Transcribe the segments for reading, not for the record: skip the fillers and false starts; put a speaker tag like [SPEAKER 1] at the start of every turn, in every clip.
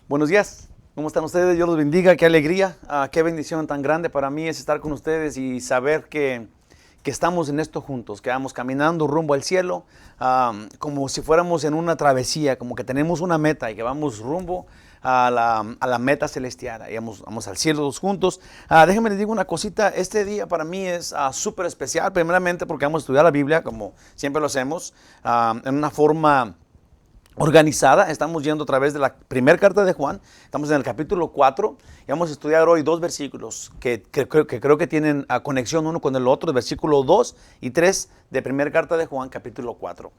[SPEAKER 1] Buenos días, ¿cómo están ustedes? Dios los bendiga, qué alegría, qué bendición tan grande para mí es estar con ustedes y saber que estamos en esto juntos, que vamos caminando rumbo al cielo, como si fuéramos en una travesía, como que tenemos una meta y que vamos rumbo a la meta celestial, y vamos al cielo todos juntos. Déjenme les digo una cosita, este día para mí es súper especial, primeramente porque vamos a estudiar la Biblia, como siempre lo hacemos, en una forma organizada. Estamos yendo a través de la primera carta de Juan, estamos en el capítulo 4 y vamos a estudiar hoy dos versículos que creo que tienen conexión uno con el otro, el versículo 2 y 3 de primera carta de Juan, capítulo 4.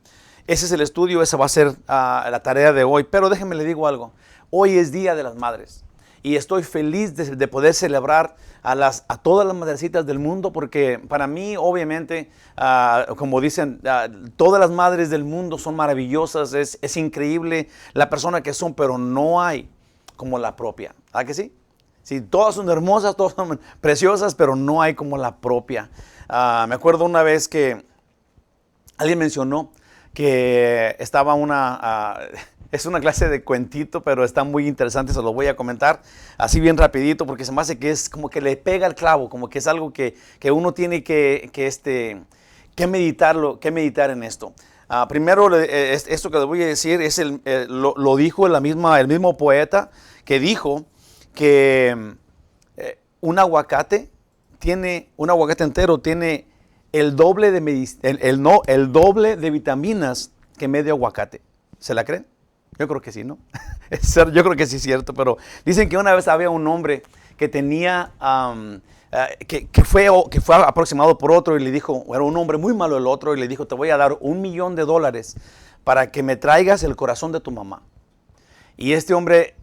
[SPEAKER 1] Ese es el estudio, esa va a ser la tarea de hoy, pero déjenme le digo algo, hoy es Día de las Madres. Y estoy feliz de poder celebrar a todas las madrecitas del mundo, porque para mí, obviamente, como dicen, todas las madres del mundo son maravillosas, es increíble la persona que son, pero no hay como la propia. ¿Ah, que sí? Sí, todas son hermosas, todas son preciosas, pero no hay como la propia. Me acuerdo una vez que alguien mencionó que estaba es una clase de cuentito, pero está muy interesante, se lo voy a comentar así bien rapidito, porque se me hace que es como que le pega el clavo, como que es algo que uno tiene que meditar en esto. Primero, esto que les voy a decir, lo dijo el mismo poeta, que dijo que un aguacate entero tiene el doble de vitaminas que medio aguacate. ¿Se la creen? Yo creo que sí, ¿no? Yo creo que sí es cierto, pero dicen que una vez había un hombre que tenía, que fue aproximado por otro y le dijo, era un hombre muy malo el otro, y le dijo, te voy a dar $1,000,000 para que me traigas el corazón de tu mamá. Y este hombre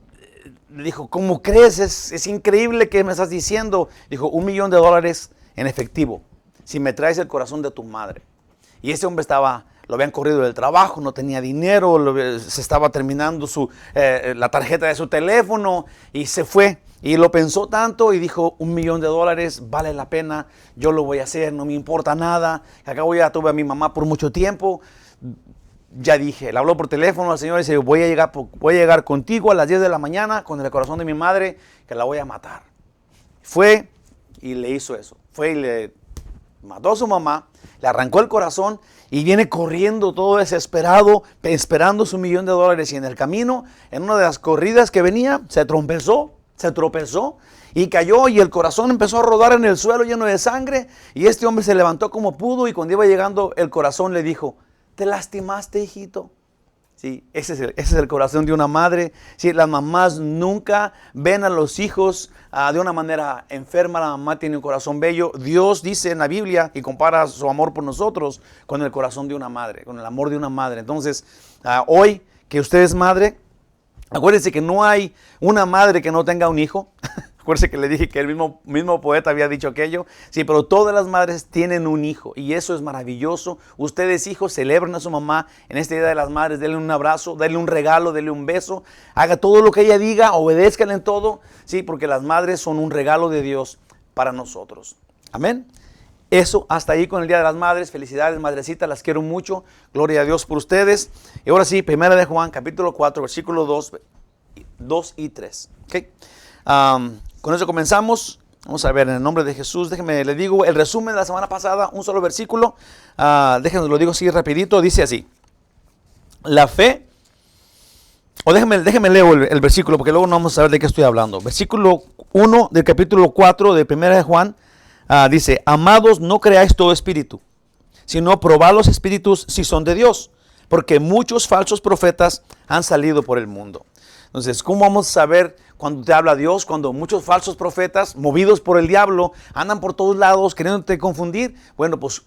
[SPEAKER 1] le dijo, ¿cómo crees? Es increíble que me estás diciendo. Dijo, $1,000,000 en efectivo, si me traes el corazón de tu madre. Y ese hombre lo habían corrido del trabajo, no tenía dinero, se estaba terminando la tarjeta de su teléfono y se fue. Y lo pensó tanto y dijo, $1,000,000 vale la pena, yo lo voy a hacer, no me importa nada. Acabo ya tuve a mi mamá por mucho tiempo. Ya dije, le habló por teléfono al Señor y dice, voy a llegar contigo a las 10 de la mañana con el corazón de mi madre, que la voy a matar. Fue y le hizo eso. Fue y le mató a su mamá, le arrancó el corazón y viene corriendo todo desesperado, esperando su $1,000,000. Y en el camino, en una de las corridas que venía, se tropezó y cayó, y el corazón empezó a rodar en el suelo lleno de sangre. Y este hombre se levantó como pudo, y cuando iba llegando, el corazón le dijo, ¿te lastimaste, hijito? Sí, ese es el corazón de una madre. Sí, las mamás nunca ven a los hijos de una manera enferma. La mamá tiene un corazón bello. Dios dice en la Biblia y compara su amor por nosotros con el corazón de una madre, con el amor de una madre. Entonces, hoy que usted es madre, acuérdense que no hay una madre que no tenga un hijo. Acuérdense que le dije que el mismo poeta había dicho aquello. Sí, pero todas las madres tienen un hijo y eso es maravilloso. Ustedes, hijos, celebren a su mamá en este Día de las Madres. Denle un abrazo, denle un regalo, denle un beso. Haga todo lo que ella diga, obedézcanle en todo. Sí, porque las madres son un regalo de Dios para nosotros. Amén. Eso, hasta ahí con el Día de las Madres. Felicidades, madrecitas, las quiero mucho. Gloria a Dios por ustedes. Y ahora sí, primera de Juan, capítulo 4, versículo 2 y 3. ¿Okay? Con eso comenzamos. Vamos a ver, en el nombre de Jesús, déjenme, le digo el resumen de la semana pasada, un solo versículo. Déjenme, lo digo así rapidito, dice así. La fe, o déjenme leo el versículo, porque luego no vamos a saber de qué estoy hablando. Versículo 1 del capítulo 4 de 1 de Juan, dice, amados, no creáis todo espíritu, sino probad los espíritus si son de Dios, porque muchos falsos profetas han salido por el mundo. Entonces, ¿cómo vamos a saber cuando te habla Dios? Cuando muchos falsos profetas, movidos por el diablo, andan por todos lados queriéndote confundir. Bueno, pues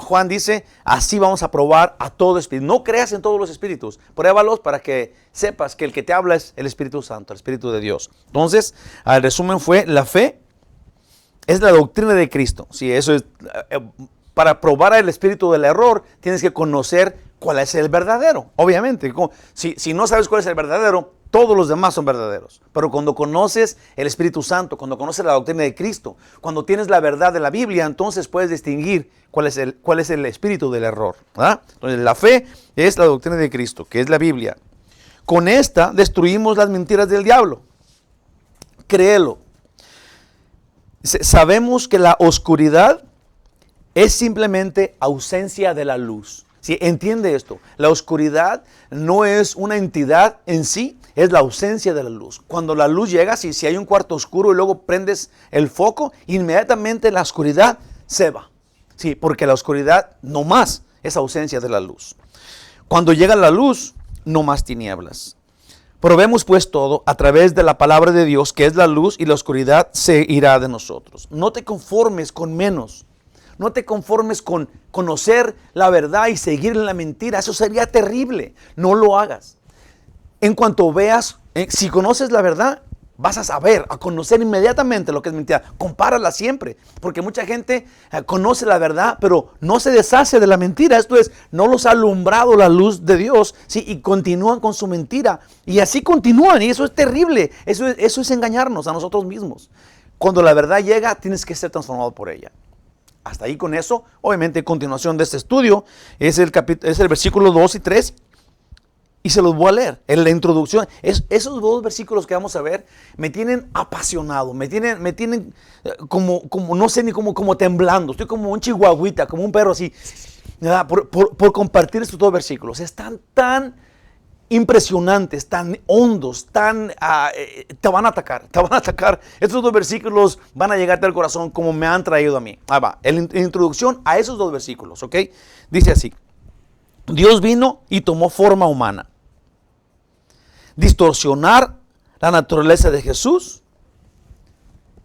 [SPEAKER 1] Juan dice, así vamos a probar a todo espíritu. No creas en todos los espíritus, pruébalos para que sepas que el que te habla es el Espíritu Santo, el Espíritu de Dios. Entonces, el resumen fue, la fe es la doctrina de Cristo. Sí, eso es, para probar el espíritu del error, tienes que conocer cuál es el verdadero. Obviamente, si no sabes cuál es el verdadero, todos los demás son verdaderos. Pero cuando conoces el Espíritu Santo, cuando conoces la doctrina de Cristo, cuando tienes la verdad de la Biblia, entonces puedes distinguir cuál es el espíritu del error, ¿verdad? Entonces, la fe es la doctrina de Cristo, que es la Biblia. Con esta destruimos las mentiras del diablo. Créelo. Sabemos que la oscuridad es simplemente ausencia de la luz. ¿Sí? Entiende esto. La oscuridad no es una entidad en sí, es la ausencia de la luz. Cuando la luz llega, si hay un cuarto oscuro y luego prendes el foco, inmediatamente la oscuridad se va. Sí, porque la oscuridad no más es ausencia de la luz. Cuando llega la luz, no más tinieblas. Probemos pues todo a través de la palabra de Dios, que es la luz, y la oscuridad se irá de nosotros. No te conformes con menos. No te conformes con conocer la verdad y seguir en la mentira. Eso sería terrible. No lo hagas. En cuanto veas, si conoces la verdad, vas a saber, a conocer inmediatamente lo que es mentira. Compárala siempre, porque mucha gente conoce la verdad, pero no se deshace de la mentira. Esto es, no los ha alumbrado la luz de Dios, ¿sí? Y continúan con su mentira. Y así continúan, y eso es terrible. Eso es engañarnos a nosotros mismos. Cuando la verdad llega, tienes que ser transformado por ella. Hasta ahí con eso. Obviamente, en continuación de este estudio, es el versículo 2 y 3. Y se los voy a leer en la introducción. Esos dos versículos que vamos a ver me tienen apasionado, me tienen como no sé ni como temblando. Estoy como un chihuahuita, como un perro así, por compartir estos dos versículos. Están tan impresionantes, tan hondos, te van a atacar. Estos dos versículos van a llegarte al corazón como me han traído a mí. Va, en introducción a esos dos versículos, ¿ok? Dice así: Dios vino y tomó forma humana. Distorsionar la naturaleza de Jesús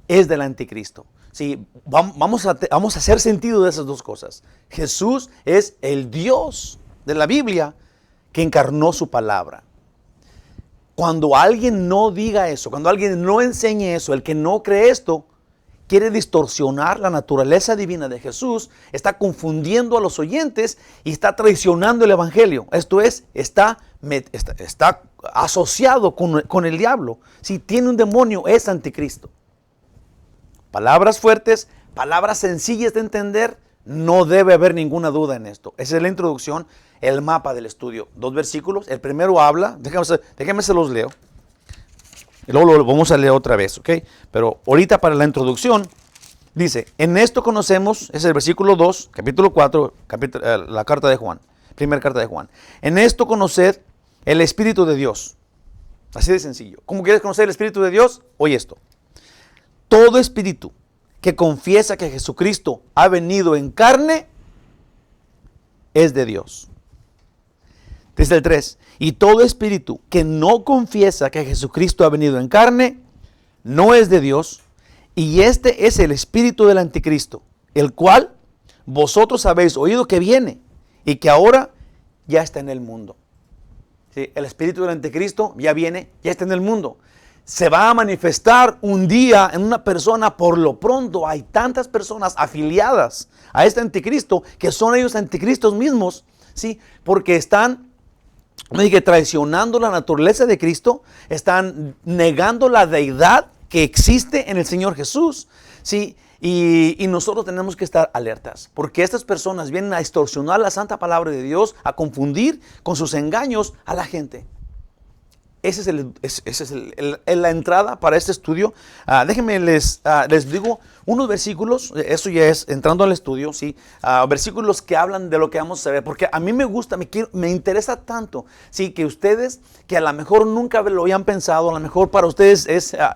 [SPEAKER 1] es del anticristo. Sí, vamos a hacer sentido de esas dos cosas. Jesús es el Dios de la Biblia que encarnó su palabra. Cuando alguien no diga eso, cuando alguien no enseñe eso, el que no cree esto, quiere distorsionar la naturaleza divina de Jesús, está confundiendo a los oyentes y está traicionando el evangelio. Esto es, está asociado con el diablo. Si tiene un demonio, es anticristo. Palabras fuertes, palabras sencillas de entender, no debe haber ninguna duda en esto. Esa es la introducción, el mapa del estudio. Dos versículos. El primero habla, déjenme se los leo. Y luego lo vamos a leer otra vez, ¿ok? Pero ahorita para la introducción, dice, en esto conocemos, es el versículo 2, capítulo 4, la carta de Juan, primera carta de Juan. En esto conoced el Espíritu de Dios. Así de sencillo. ¿Cómo quieres conocer el Espíritu de Dios? Oye esto. Todo espíritu que confiesa que Jesucristo ha venido en carne es de Dios. Desde el 3. Y todo espíritu que no confiesa que Jesucristo ha venido en carne, no es de Dios. Y este es el espíritu del anticristo, el cual vosotros habéis oído que viene y que ahora ya está en el mundo. ¿Sí? El espíritu del anticristo ya viene, ya está en el mundo. Se va a manifestar un día en una persona. Por lo pronto hay tantas personas afiliadas a este anticristo que son ellos anticristos mismos, ¿sí? Porque están traicionando la naturaleza de Cristo, están negando la deidad que existe en el Señor Jesús, ¿sí? Y nosotros tenemos que estar alertas, porque estas personas vienen a distorsionar la santa palabra de Dios, a confundir con sus engaños a la gente. Esa es la entrada para este estudio. Déjenme les digo unos versículos. Eso ya es entrando al estudio, ¿sí? Versículos que hablan de lo que vamos a ver. Porque a mí me gusta, me interesa tanto, ¿sí? Que ustedes, que a lo mejor nunca lo habían pensado, a lo mejor para ustedes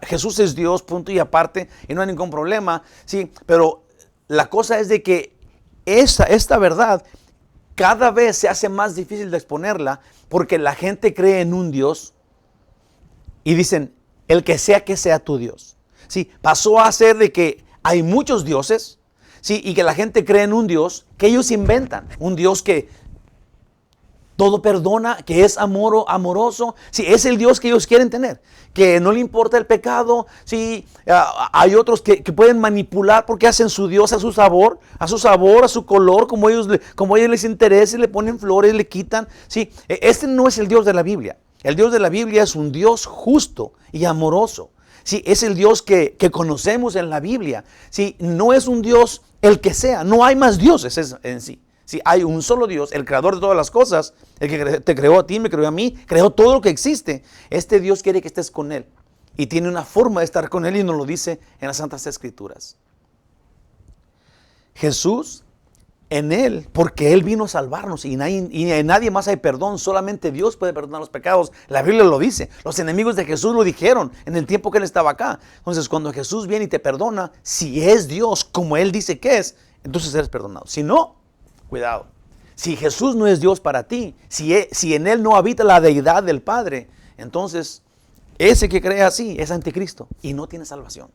[SPEAKER 1] Jesús es Dios, punto y aparte, y no hay ningún problema, ¿sí? Pero la cosa es de que esta verdad cada vez se hace más difícil de exponerla, porque la gente cree en un Dios y dicen, el que sea tu Dios. Sí, pasó a ser de que hay muchos dioses, sí, y que la gente cree en un Dios que ellos inventan. Un Dios que todo perdona, que es amoroso. Sí, es el Dios que ellos quieren tener. Que no le importa el pecado. Sí, hay otros que pueden manipular porque hacen su Dios a su sabor, a su color, como ellos les interese, le ponen flores, le quitan. Sí, este no es el Dios de la Biblia. El Dios de la Biblia es un Dios justo y amoroso. Sí, es el Dios que conocemos en la Biblia. Sí, no es un Dios el que sea. No hay más dioses en sí. Si hay un solo Dios, el creador de todas las cosas, el que te creó a ti, me creó a mí, creó todo lo que existe. Este Dios quiere que estés con Él. Y tiene una forma de estar con Él y nos lo dice en las Santas Escrituras. Jesús, en Él, porque Él vino a salvarnos y en nadie más hay perdón, solamente Dios puede perdonar los pecados. La Biblia lo dice, los enemigos de Jesús lo dijeron en el tiempo que Él estaba acá. Entonces cuando Jesús viene y te perdona, si es Dios como Él dice que es, entonces eres perdonado. Si no, cuidado. Si Jesús no es Dios para ti, si en Él no habita la deidad del Padre, entonces ese que cree así es anticristo y no tiene salvación.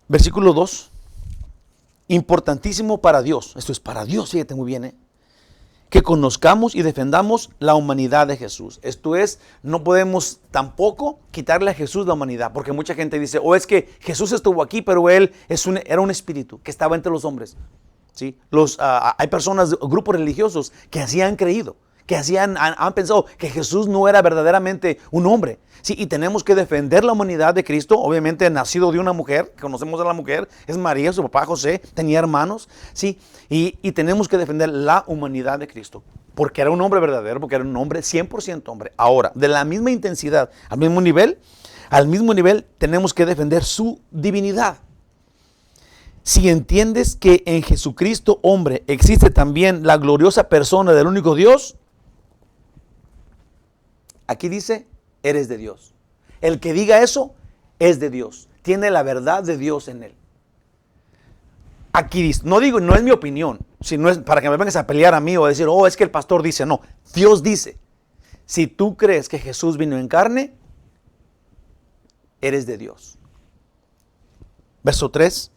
[SPEAKER 1] Versículo 2. Importantísimo para Dios. Esto es para Dios, fíjate muy bien, que conozcamos y defendamos la humanidad de Jesús. Esto es, no podemos tampoco quitarle a Jesús la humanidad, porque mucha gente dice, es que Jesús estuvo aquí, pero Él era un espíritu que estaba entre los hombres. ¿Sí? Hay personas, grupos religiosos que así han creído, que han pensado que Jesús no era verdaderamente un hombre. Sí, y tenemos que defender la humanidad de Cristo, obviamente nacido de una mujer, conocemos a la mujer, es María, su papá José, tenía hermanos, sí, y tenemos que defender la humanidad de Cristo, porque era un hombre verdadero, porque era un hombre 100% hombre. Ahora, de la misma intensidad, al mismo nivel, tenemos que defender su divinidad. Si entiendes que en Jesucristo, hombre, existe también la gloriosa persona del único Dios, aquí dice, eres de Dios. El que diga eso es de Dios. Tiene la verdad de Dios en él. Aquí dice, no es mi opinión, si no es para que me vengas a pelear a mí o a decir, es que el pastor dice, no. Dios dice, si tú crees que Jesús vino en carne, eres de Dios. Verso 3.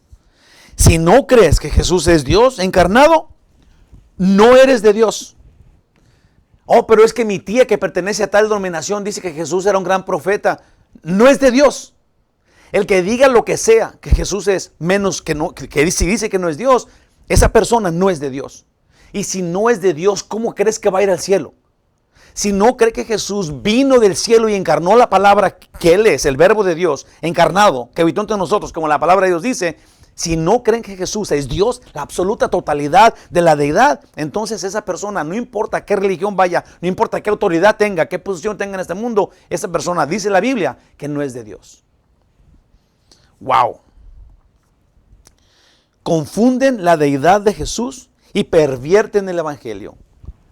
[SPEAKER 1] Si no crees que Jesús es Dios encarnado, no eres de Dios. Pero es que mi tía que pertenece a tal denominación dice que Jesús era un gran profeta. No es de Dios. El que diga lo que sea, que Jesús es menos que no, que si dice que no es Dios, esa persona no es de Dios. Y si no es de Dios, ¿cómo crees que va a ir al cielo? Si no cree que Jesús vino del cielo y encarnó la palabra que Él es, el verbo de Dios, encarnado, que habitó entre nosotros, como la palabra de Dios dice, si no creen que Jesús es Dios, la absoluta totalidad de la deidad, entonces esa persona, no importa qué religión vaya, no importa qué autoridad tenga, qué posición tenga en este mundo, esa persona, dice la Biblia, que no es de Dios. ¡Wow! Confunden la deidad de Jesús y pervierten el evangelio.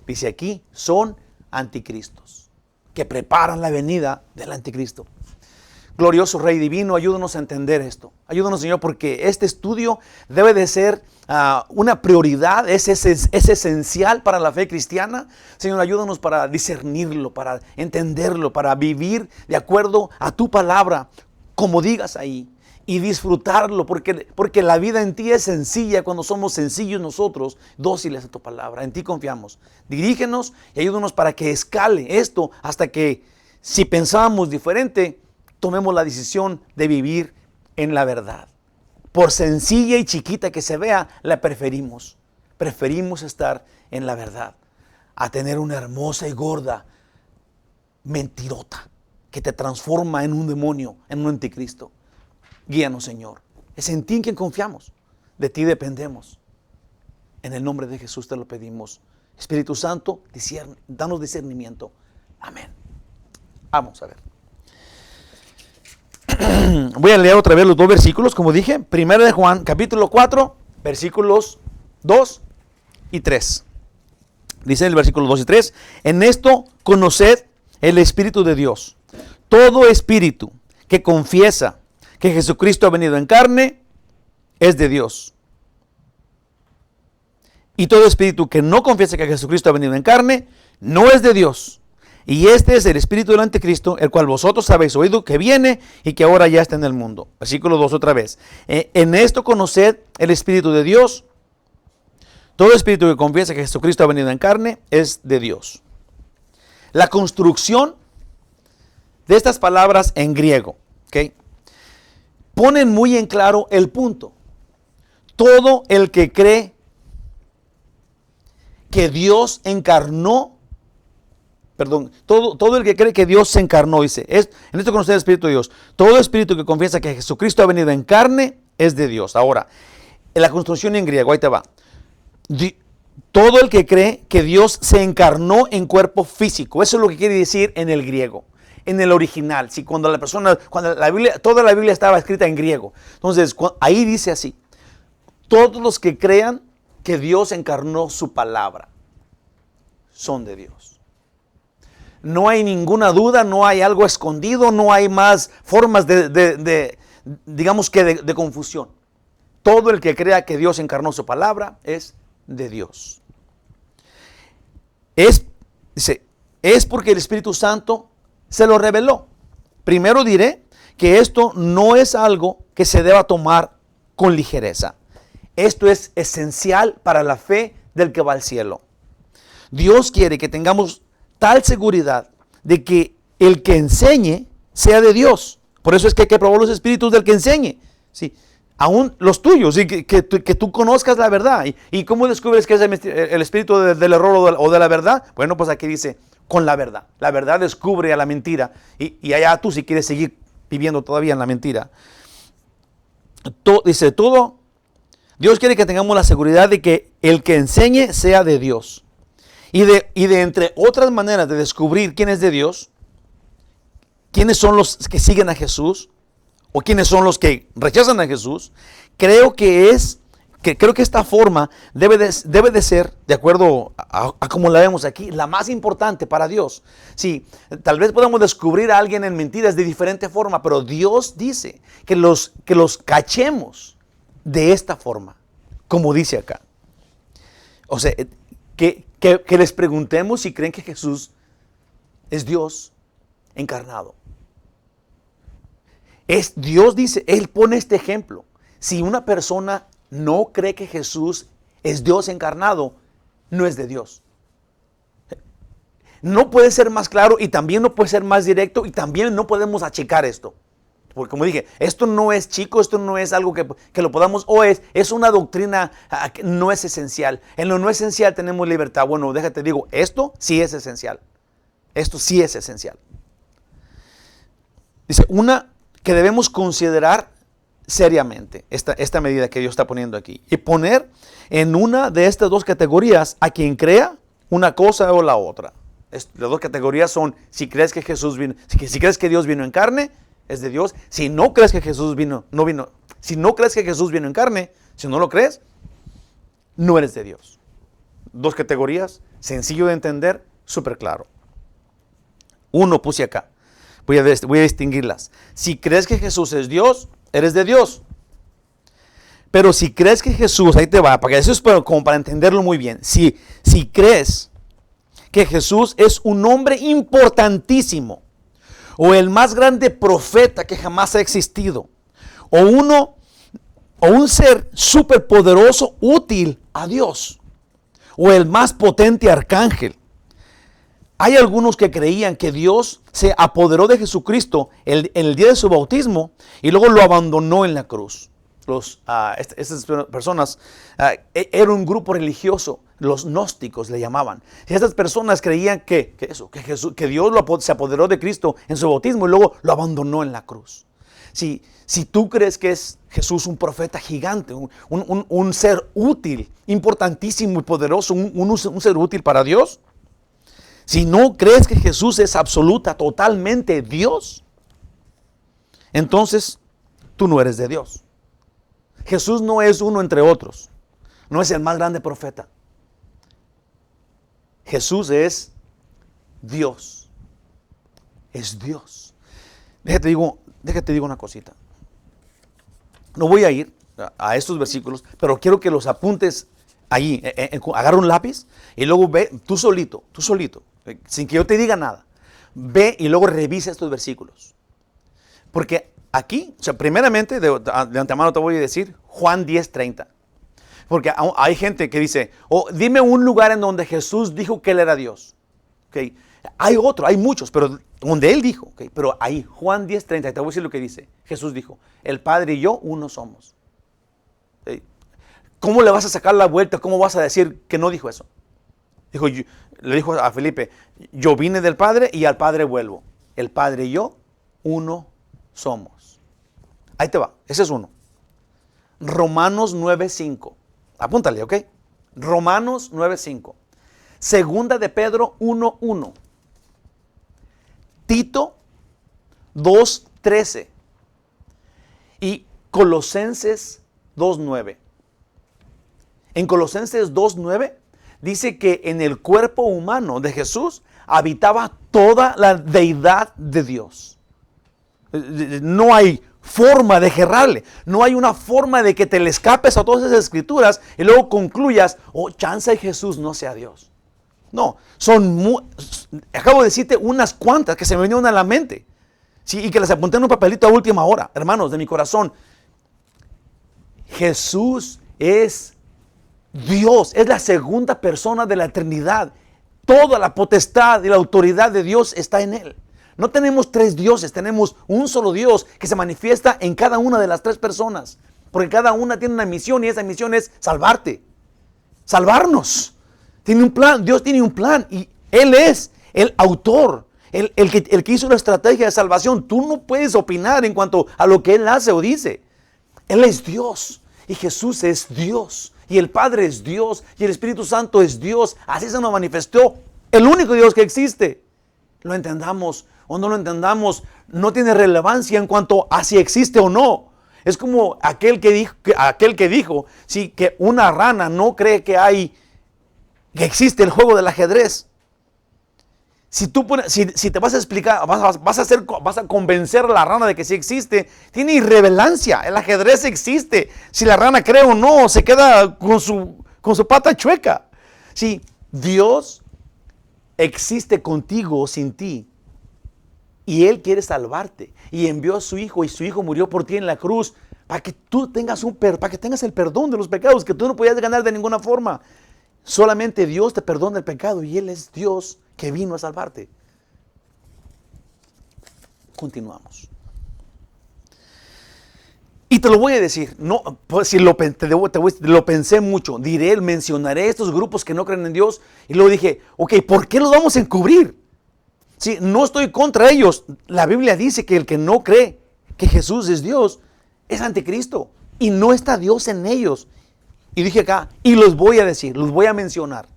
[SPEAKER 1] Dice aquí, son anticristos, que preparan la venida del anticristo. Glorioso Rey Divino, ayúdanos a entender esto. Ayúdanos, Señor, porque este estudio debe de ser una prioridad, es esencial para la fe cristiana. Señor, ayúdanos para discernirlo, para entenderlo, para vivir de acuerdo a tu palabra, como digas ahí, y disfrutarlo, porque la vida en ti es sencilla cuando somos sencillos nosotros, dóciles a tu palabra. En ti confiamos. Dirígenos y ayúdanos para que escale esto hasta que, si pensábamos diferente, tomemos la decisión de vivir en la verdad. Por sencilla y chiquita que se vea, la preferimos. Preferimos estar en la verdad a tener una hermosa y gorda mentirota que te transforma en un demonio, en un anticristo. Guíanos, Señor. Es en ti en quien confiamos. De ti dependemos. En el nombre de Jesús te lo pedimos. Espíritu Santo, danos discernimiento. Amén. Vamos a ver. Voy a leer otra vez los dos versículos, como dije. Primero de Juan, capítulo 4, versículos 2 y 3. Dice el versículo 2 y 3. En esto conoced el Espíritu de Dios. Todo espíritu que confiesa que Jesucristo ha venido en carne es de Dios. Y todo espíritu que no confiesa que Jesucristo ha venido en carne no es de Dios. Y este es el espíritu del anticristo, el cual vosotros habéis oído que viene y que ahora ya está en el mundo. Versículo 2 otra vez. En esto conoced el Espíritu de Dios. Todo espíritu que confiesa que Jesucristo ha venido en carne es de Dios. La construcción de estas palabras en griego, ¿ok?, ponen muy en claro el punto. Todo el que cree que Dios encarnó, todo el que cree que Dios se encarnó, dice, en esto conocer el Espíritu de Dios. Todo espíritu que confiesa que Jesucristo ha venido en carne es de Dios. Ahora, en la construcción en griego, ahí te va. Todo el que cree que Dios se encarnó en cuerpo físico. Eso es lo que quiere decir en el griego, en el original. Sí, cuando la Biblia, toda la Biblia estaba escrita en griego. Entonces, ahí dice así: todos los que crean que Dios encarnó su palabra son de Dios. No hay ninguna duda, no hay algo escondido, no hay más formas digamos que de confusión. Todo el que crea que Dios encarnó su palabra es de Dios. Es porque el Espíritu Santo se lo reveló. Primero diré que esto no es algo que se deba tomar con ligereza. Esto es esencial para la fe del que va al cielo. Dios quiere que tengamos tal seguridad de que el que enseñe sea de Dios. Por eso es que hay que probar los espíritus del que enseñe. ¿Sí? Aún los tuyos, ¿sí? que tú conozcas la verdad. ¿Y cómo descubres que es el espíritu del error o de la verdad? Bueno, pues aquí dice, con la verdad. La verdad descubre a la mentira. Y allá tú si quieres seguir viviendo todavía en la mentira. Dice, todo, Dios quiere que tengamos la seguridad de que el que enseñe sea de Dios. Y de entre otras maneras de descubrir quién es de Dios, quiénes son los que siguen a Jesús, o quiénes son los que rechazan a Jesús, creo que esta forma debe de ser, de acuerdo a como la vemos aquí, la más importante para Dios. Sí, tal vez podamos descubrir a alguien en mentiras de diferente forma, pero Dios dice que los cachemos de esta forma, como dice acá. O sea, que les preguntemos si creen que Jesús es Dios encarnado. Dios dice, Él pone este ejemplo. Si una persona no cree que Jesús es Dios encarnado, no es de Dios. No puede ser más claro y también no puede ser más directo y también no podemos achicar esto. Porque como dije, esto no es chico, esto no es algo que lo podamos, es una doctrina que no es esencial. En lo no esencial tenemos libertad. Bueno, déjate digo, esto sí es esencial. Esto sí es esencial. Dice, una que debemos considerar seriamente esta medida que Dios está poniendo aquí y poner en una de estas dos categorías a quien crea una cosa o la otra. Las dos categorías son si crees que Jesús vino, si crees que Dios vino en carne, es de Dios. Si no crees que Jesús si no crees que Jesús vino en carne, si no lo crees, no eres de Dios. Dos categorías, sencillo de entender, súper claro. Uno puse acá. Voy a distinguirlas. Si crees que Jesús es Dios, eres de Dios. Pero si crees que Jesús, ahí te va, porque eso es como para entenderlo muy bien. Si crees que Jesús es un hombre importantísimo, o el más grande profeta que jamás ha existido, o un ser superpoderoso útil a Dios, o el más potente arcángel. Hay algunos que creían que Dios se apoderó de Jesucristo en el día de su bautismo y luego lo abandonó en la cruz. Estas personas era un grupo religioso, los gnósticos le llamaban. Y estas personas creían que Dios se apoderó de Cristo en su bautismo y luego lo abandonó en la cruz. Si tú crees que es Jesús un profeta gigante, un ser útil, importantísimo y poderoso, un ser útil para Dios, si no crees que Jesús es absoluta, totalmente Dios, entonces tú no eres de Dios. Jesús no es uno entre otros. No es el más grande profeta. Jesús es Dios. Es Dios. Déjate digo una cosita. No voy a ir a estos versículos, pero quiero que los apuntes allí. Agarra un lápiz y luego ve tú solito, sin que yo te diga nada. Ve y luego revisa estos versículos. Porque aquí, o sea, primeramente, de antemano te voy a decir Juan 10:30. Porque hay gente que dice, dime un lugar en donde Jesús dijo que Él era Dios. ¿Okay? Hay muchos, pero donde Él dijo. ¿Okay? Pero ahí, Juan 10:30, te voy a decir lo que dice. Jesús dijo, el Padre y yo uno somos. ¿Okay? ¿Cómo le vas a sacar la vuelta? ¿Cómo vas a decir que no dijo eso? Le dijo a Felipe, yo vine del Padre y al Padre vuelvo. El Padre y yo uno somos. Ahí te va, ese es uno. Romanos 9:5. Apúntale, ¿ok? Romanos 9:5. Segunda de Pedro 1:1. Tito 2:13. Y Colosenses 2:9. En Colosenses 2:9 dice que en el cuerpo humano de Jesús habitaba toda la deidad de Dios. No hay forma de errarle. No hay una forma de que te le escapes a todas esas escrituras y luego concluyas, oh, chance de Jesús no sea Dios. No, acabo de decirte unas cuantas que se me vinieron a la mente. Sí, y que las apunté en un papelito a última hora. Hermanos, de mi corazón, Jesús es Dios, es la segunda persona de la Trinidad. Toda la potestad y la autoridad de Dios está en Él. No tenemos tres dioses, tenemos un solo Dios que se manifiesta en cada una de las tres personas. Porque cada una tiene una misión y esa misión es salvarte, salvarnos. Tiene un plan, Dios tiene un plan y Él es el autor, el que hizo la estrategia de salvación. Tú no puedes opinar en cuanto a lo que Él hace o dice. Él es Dios y Jesús es Dios. Y el Padre es Dios y el Espíritu Santo es Dios. Así se nos manifestó el único Dios que existe. Lo entendamos o no lo entendamos, no tiene relevancia en cuanto a si existe o no. Es como aquel que dijo sí, que una rana no cree que existe el juego del ajedrez. Si te vas a explicar, vas a convencer a la rana de que sí existe, tiene irrelevancia. El ajedrez existe. Si la rana cree o no, se queda con su pata chueca. Si Dios existe contigo o sin ti, y Él quiere salvarte, y envió a su Hijo, y su Hijo murió por ti en la cruz, para que tú tengas el perdón de los pecados que tú no podías ganar de ninguna forma. Solamente Dios te perdona el pecado, y Él es Dios que vino a salvarte. Continuamos. Y te lo voy a decir, no, pues si lo pensé mucho, mencionaré estos grupos que no creen en Dios, y luego dije, ok, ¿por qué los vamos a encubrir? Si no estoy contra ellos, la Biblia dice que el que no cree que Jesús es Dios, es anticristo, y no está Dios en ellos. Y dije acá, y los voy a decir, los voy a mencionar.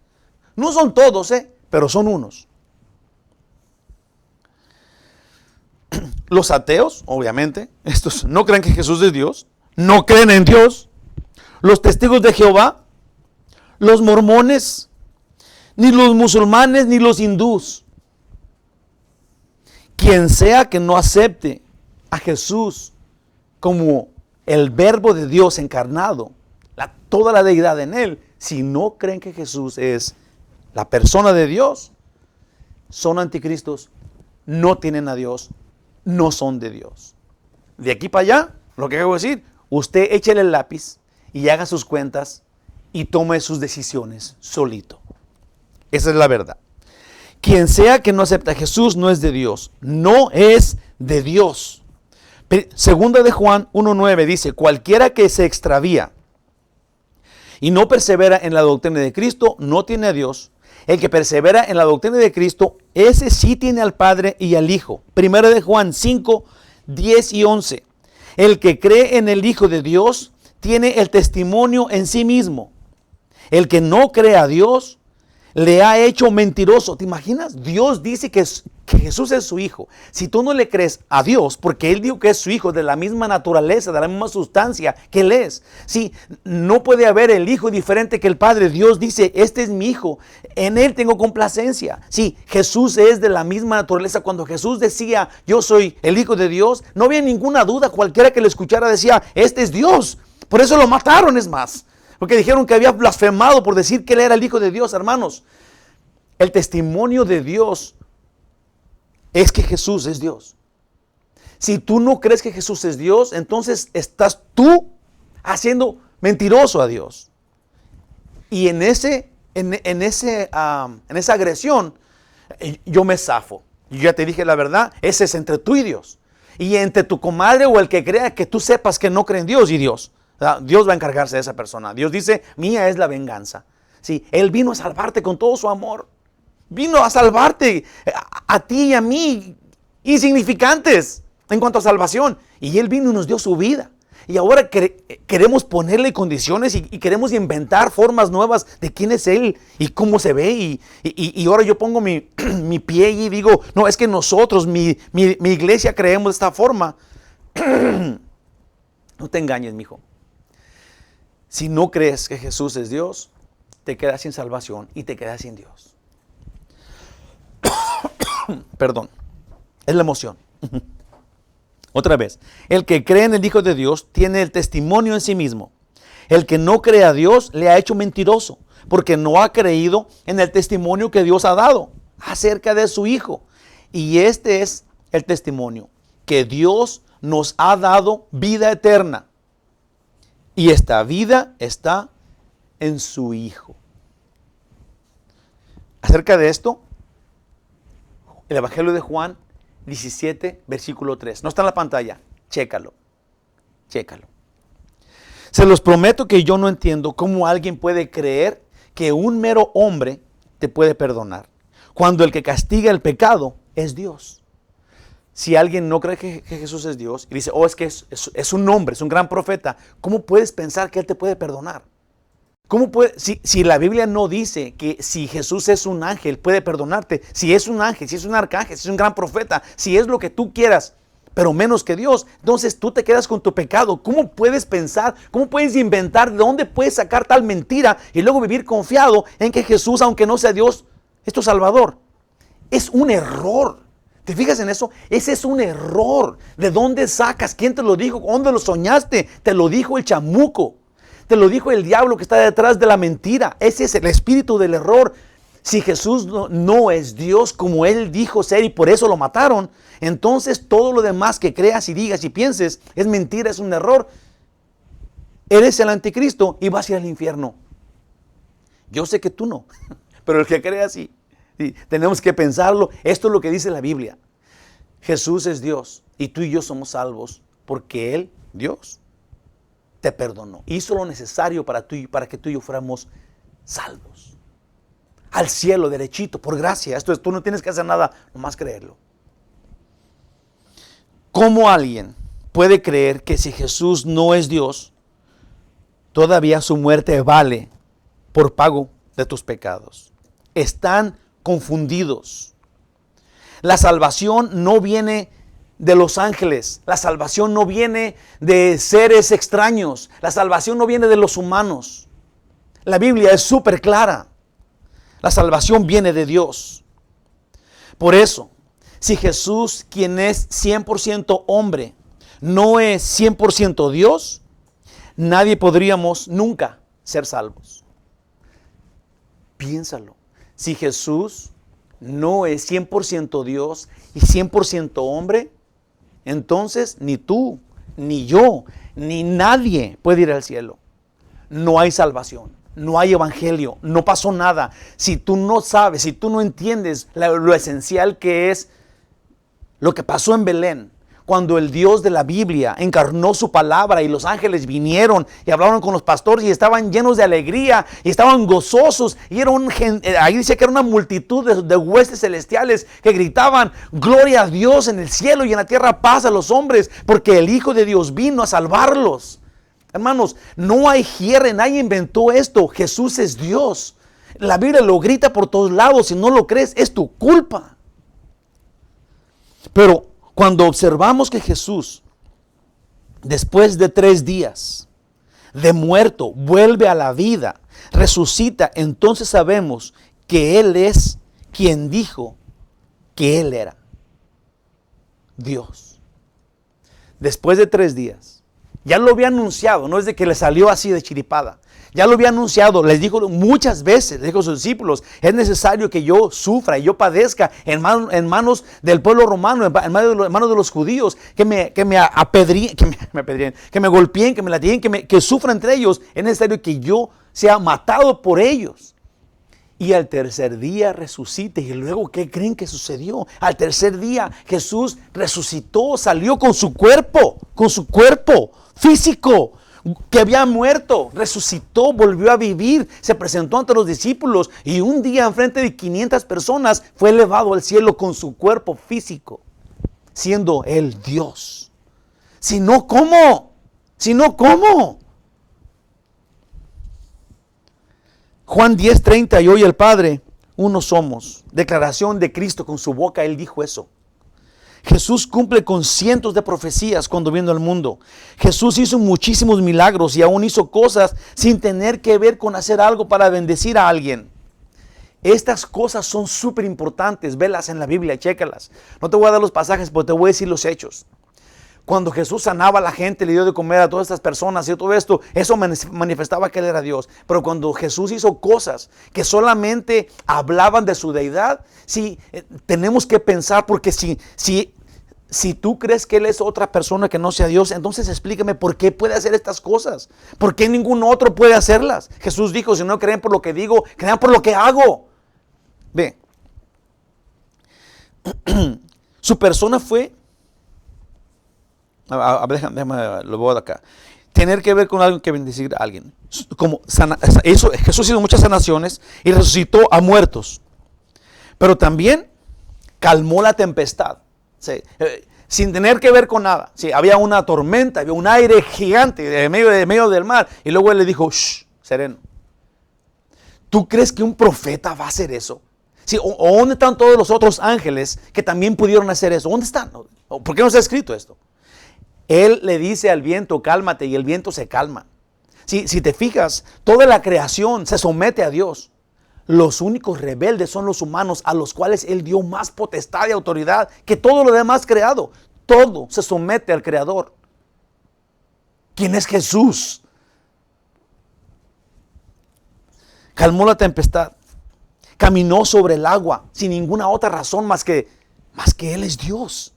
[SPEAKER 1] No son todos, pero son unos. Los ateos, obviamente, estos no creen que Jesús es Dios, no creen en Dios. Los testigos de Jehová, los mormones, ni los musulmanes, ni los hindús. Quien sea que no acepte a Jesús como el verbo de Dios encarnado, toda la deidad en Él, si no creen que Jesús es la persona de Dios, son anticristos, no tienen a Dios, no son de Dios. De aquí para allá, lo que acabo de decir, usted échele el lápiz y haga sus cuentas y tome sus decisiones solito. Esa es la verdad. Quien sea que no acepta a Jesús no es de Dios, no es de Dios. Segunda de Juan 1:9 dice, cualquiera que se extravía y no persevera en la doctrina de Cristo, no tiene a Dios. El que persevera en la doctrina de Cristo, ese sí tiene al Padre y al Hijo. Primera de Juan 5:10 y 11. El que cree en el Hijo de Dios, tiene el testimonio en sí mismo. El que no cree a Dios, le ha hecho mentiroso. ¿Te imaginas? Dios dice que Jesús es su Hijo. Si tú no le crees a Dios, porque Él dijo que es su Hijo de la misma naturaleza, de la misma sustancia que Él es. Sí, no puede haber el Hijo diferente que el Padre. Dios dice, este es mi Hijo, en Él tengo complacencia. Sí, Jesús es de la misma naturaleza. Cuando Jesús decía, yo soy el Hijo de Dios, no había ninguna duda. Cualquiera que lo escuchara decía, este es Dios. Por eso lo mataron, es más. Porque dijeron que había blasfemado por decir que Él era el Hijo de Dios, hermanos. El testimonio de Dios es que Jesús es Dios. Si tú no crees que Jesús es Dios, entonces estás tú haciendo mentiroso a Dios. Y en esa agresión, yo me zafo. Yo ya te dije la verdad, ese es entre tú y Dios. Y entre tu comadre o el que crea que tú sepas que no cree en Dios y Dios. Dios va a encargarse de esa persona. Dios dice, mía es la venganza. Sí, Él vino a salvarte con todo su amor. Vino a salvarte a ti y a mí, insignificantes en cuanto a salvación. Y Él vino y nos dio su vida. Y ahora queremos ponerle condiciones y queremos inventar formas nuevas de quién es Él y cómo se ve. Y ahora yo pongo mi pie y digo, no, es que nosotros, mi iglesia, creemos de esta forma. No te engañes, mijo. Si no crees que Jesús es Dios, te quedas sin salvación y te quedas sin Dios. Perdón, es la emoción. Otra vez, el que cree en el Hijo de Dios tiene el testimonio en sí mismo. El que no cree a Dios le ha hecho mentiroso, porque no ha creído en el testimonio que Dios ha dado acerca de su Hijo. Y este es el testimonio, que Dios nos ha dado vida eterna. Y esta vida está en su Hijo. Acerca de esto, el Evangelio de Juan 17, versículo 3. No está en la pantalla. Chécalo. Se los prometo que yo no entiendo cómo alguien puede creer que un mero hombre te puede perdonar, cuando el que castiga el pecado es Dios. Si alguien no cree que Jesús es Dios y dice, es que es un hombre, es un gran profeta, ¿cómo puedes pensar que Él te puede perdonar? ¿Cómo puede, si la Biblia no dice que si Jesús es un ángel puede perdonarte, si es un ángel, si es un arcángel, si es un gran profeta, si es lo que tú quieras, pero menos que Dios, entonces tú te quedas con tu pecado? ¿Cómo puedes pensar, cómo puedes inventar, de dónde puedes sacar tal mentira y luego vivir confiado en que Jesús, aunque no sea Dios, es tu Salvador? Es un error. ¿Te fijas en eso? Ese es un error. ¿De dónde sacas? ¿Quién te lo dijo? ¿Dónde lo soñaste? Te lo dijo el chamuco. Te lo dijo el diablo que está detrás de la mentira. Ese es el espíritu del error. Si Jesús no es Dios como Él dijo ser y por eso lo mataron, entonces todo lo demás que creas y digas y pienses es mentira, es un error. Eres el anticristo y vas a ir al infierno. Yo sé que tú no, pero el que cree así. Sí, tenemos que pensarlo. Esto es lo que dice la Biblia. Jesús es Dios y tú y yo somos salvos porque Él, Dios, te perdonó. Hizo lo necesario para que tú y yo fuéramos salvos. Al cielo, derechito, por gracia. Esto es, tú no tienes que hacer nada, nomás creerlo. ¿Cómo alguien puede creer que si Jesús no es Dios, todavía su muerte vale por pago de tus pecados? Están confundidos. La salvación no viene de los ángeles. La salvación no viene de seres extraños. La salvación no viene de los humanos. La Biblia es súper clara. La salvación viene de Dios. Por eso, si Jesús, quien es 100% hombre, no es 100% Dios, nadie podríamos nunca ser salvos. Piénsalo. Si Jesús no es 100% Dios y 100% hombre, entonces ni tú, ni yo, ni nadie puede ir al cielo. No hay salvación, no hay evangelio, no pasó nada. Si tú no sabes, si tú no entiendes lo esencial que es lo que pasó en Belén, cuando el Dios de la Biblia encarnó su palabra y los ángeles vinieron y hablaron con los pastores y estaban llenos de alegría y estaban gozosos, y era ahí dice que era una multitud de huestes celestiales que gritaban: gloria a Dios en el cielo y en la tierra paz a los hombres, porque el Hijo de Dios vino a salvarlos. Hermanos, no hay hiere, nadie inventó esto. Jesús es Dios. La Biblia lo grita por todos lados. Si no lo crees, es tu culpa. Pero cuando observamos que Jesús, después de 3 días de muerto, vuelve a la vida, resucita, entonces sabemos que Él es quien dijo que Él era Dios. Después de 3 días, ya lo había anunciado, no es de que le salió así de chiripada. Ya lo había anunciado, les dijo muchas veces, les dijo a sus discípulos: es necesario que yo sufra y yo padezca en manos del pueblo romano, en manos de los judíos, que me apedreen, que me golpeen, que me latiguen, que sufra entre ellos. Es necesario que yo sea matado por ellos. Y al tercer día resucite. Y luego, ¿qué creen que sucedió? Al tercer día Jesús resucitó, salió con su cuerpo físico, que había muerto, resucitó, volvió a vivir, se presentó ante los discípulos y un día enfrente de 500 personas fue elevado al cielo con su cuerpo físico, siendo Él Dios. Si no, ¿cómo? Si no, ¿cómo? Juan 10:30, yo y el Padre, uno somos. Declaración de Cristo, con su boca Él dijo eso. Jesús cumple con cientos de profecías cuando vino al mundo. Jesús hizo muchísimos milagros y aún hizo cosas sin tener que ver con hacer algo para bendecir a alguien. Estas cosas son súper importantes, velas en la Biblia, chécalas. No te voy a dar los pasajes, pero te voy a decir los hechos. Cuando Jesús sanaba a la gente, le dio de comer a todas estas personas y todo esto, eso manifestaba que Él era Dios. Pero cuando Jesús hizo cosas que solamente hablaban de su deidad, sí, tenemos que pensar, porque si tú crees que Él es otra persona que no sea Dios, entonces explícame por qué puede hacer estas cosas. ¿Por qué ningún otro puede hacerlas? Jesús dijo, si no creen por lo que digo, crean por lo que hago. Ve, su persona fue... Déjame, lo voy de acá. Tener que ver con alguien que bendecir a alguien. Jesús hizo muchas sanaciones y resucitó a muertos. Pero también calmó la tempestad. Sí, sin tener que ver con nada. Sí, había una tormenta, había un aire gigante de medio del mar. Y luego Él le dijo, shh, sereno. ¿Tú crees que un profeta va a hacer eso? Sí, ¿o dónde están todos los otros ángeles que también pudieron hacer eso? ¿Dónde están? ¿Por qué no se ha escrito esto? Él le dice al viento, cálmate, y el viento se calma. Si te fijas, toda la creación se somete a Dios. Los únicos rebeldes son los humanos, a los cuales Él dio más potestad y autoridad que todo lo demás creado. Todo se somete al Creador. ¿Quién es Jesús? Calmó la tempestad. Caminó sobre el agua sin ninguna otra razón más que Él es Dios.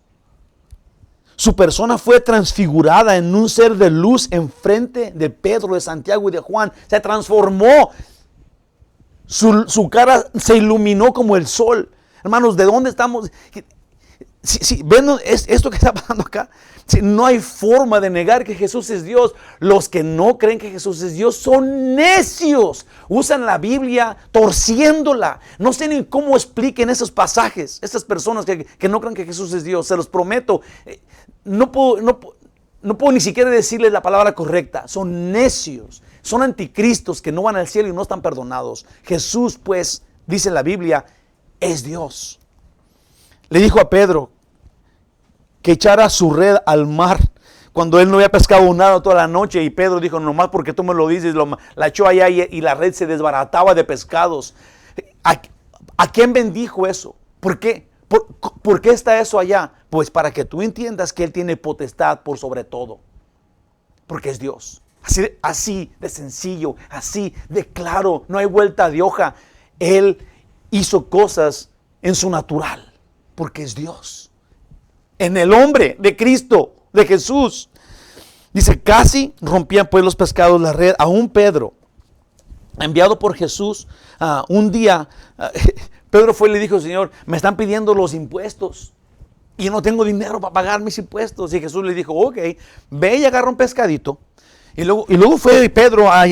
[SPEAKER 1] Su persona fue transfigurada en un ser de luz enfrente de Pedro, de Santiago y de Juan. Se transformó. Su cara se iluminó como el sol. Hermanos, ¿de dónde estamos? ¿Ven esto que está pasando acá? No hay forma de negar que Jesús es Dios. Los que no creen que Jesús es Dios son necios. Usan la Biblia torciéndola. No sé ni cómo expliquen esos pasajes. Estas personas que no creen que Jesús es Dios. Se los prometo. No puedo ni siquiera decirles la palabra correcta. Son necios. Son anticristos que no van al cielo y no están perdonados. Jesús, pues, dice la Biblia, es Dios. Le dijo a Pedro que echara su red al mar cuando él no había pescado nada toda la noche. Y Pedro dijo, nomás porque tú me lo dices, la echó allá y la red se desbarataba de pescados. ¿A quién bendijo eso? ¿Por qué? ¿Por qué está eso allá? Pues para que tú entiendas que Él tiene potestad por sobre todo. Porque es Dios. Así de sencillo, así de claro, no hay vuelta de hoja. Él hizo cosas en su natural. Porque es Dios. En el hombre de Cristo, de Jesús. Dice, casi rompían pues los pescados la red. Aún Pedro, enviado por Jesús, un día, Pedro fue y le dijo, Señor, me están pidiendo los impuestos. Y yo no tengo dinero para pagar mis impuestos. Y Jesús le dijo, ok, ve y agarra un pescadito. Y luego fue Pedro a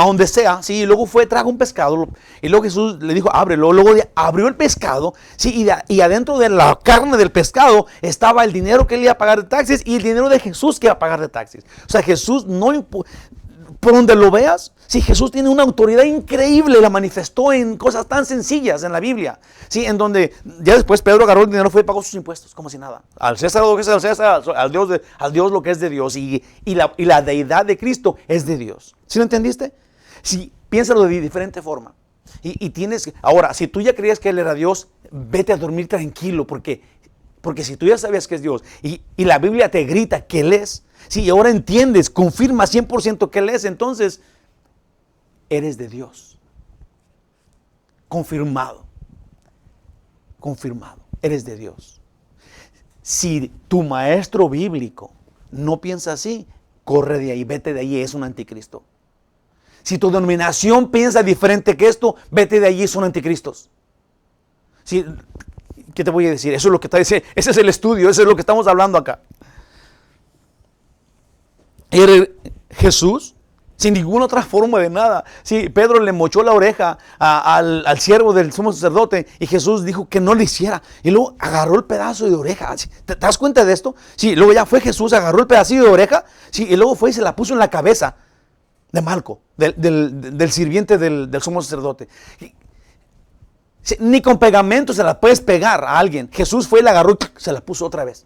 [SPEAKER 1] donde sea, ¿sí? Y luego trajo un pescado. Y luego Jesús le dijo, ábrelo. Luego abrió el pescado, ¿sí? Y adentro de la carne del pescado estaba el dinero que él iba a pagar de taxes y el dinero de Jesús que iba a pagar de taxes. O sea, Jesús por donde lo veas, sí, Jesús tiene una autoridad increíble, la manifestó en cosas tan sencillas en la Biblia, sí, en donde ya después Pedro agarró el dinero, fue y pagó sus impuestos, como si nada. Al César lo que es del César, al Dios lo que es de Dios, y la deidad de Cristo es de Dios. ¿Sí lo entendiste? Sí, piénsalo de diferente forma. Y tienes, ahora, si tú ya creías que Él era Dios, vete a dormir tranquilo, porque si tú ya sabías que es Dios, y la Biblia te grita que Él es, sí, y ahora entiendes, confirma 100% que Él es, entonces eres de Dios. Confirmado, eres de Dios. Si tu maestro bíblico no piensa así, corre de ahí, vete de ahí, es un anticristo. Si tu denominación piensa diferente que esto, vete de allí, son anticristos. Sí, ¿qué te voy a decir? Eso es lo que está diciendo, ese es el estudio, eso es lo que estamos hablando acá. Jesús sin ninguna otra forma de nada. Sí, Pedro le mochó la oreja al siervo del sumo sacerdote y Jesús dijo que no lo hiciera. Y luego agarró el pedazo de oreja. ¿Te das cuenta de esto? Sí, luego ya fue Jesús, agarró el pedacito de oreja, sí, y luego fue y se la puso en la cabeza de Malco, del sirviente del sumo sacerdote. Sí, ni con pegamento se la puedes pegar a alguien. Jesús fue y la agarró y se la puso otra vez.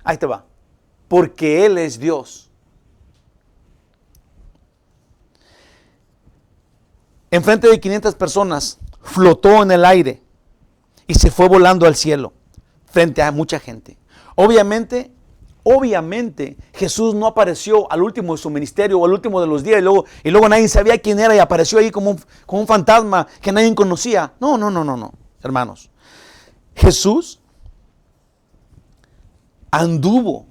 [SPEAKER 1] Ahí te va. Porque Él es Dios. Enfrente de 500 personas, flotó en el aire y se fue volando al cielo, frente a mucha gente. Obviamente, Jesús no apareció al último de su ministerio o al último de los días y luego nadie sabía quién era y apareció ahí como un fantasma que nadie conocía. No, hermanos. Jesús anduvo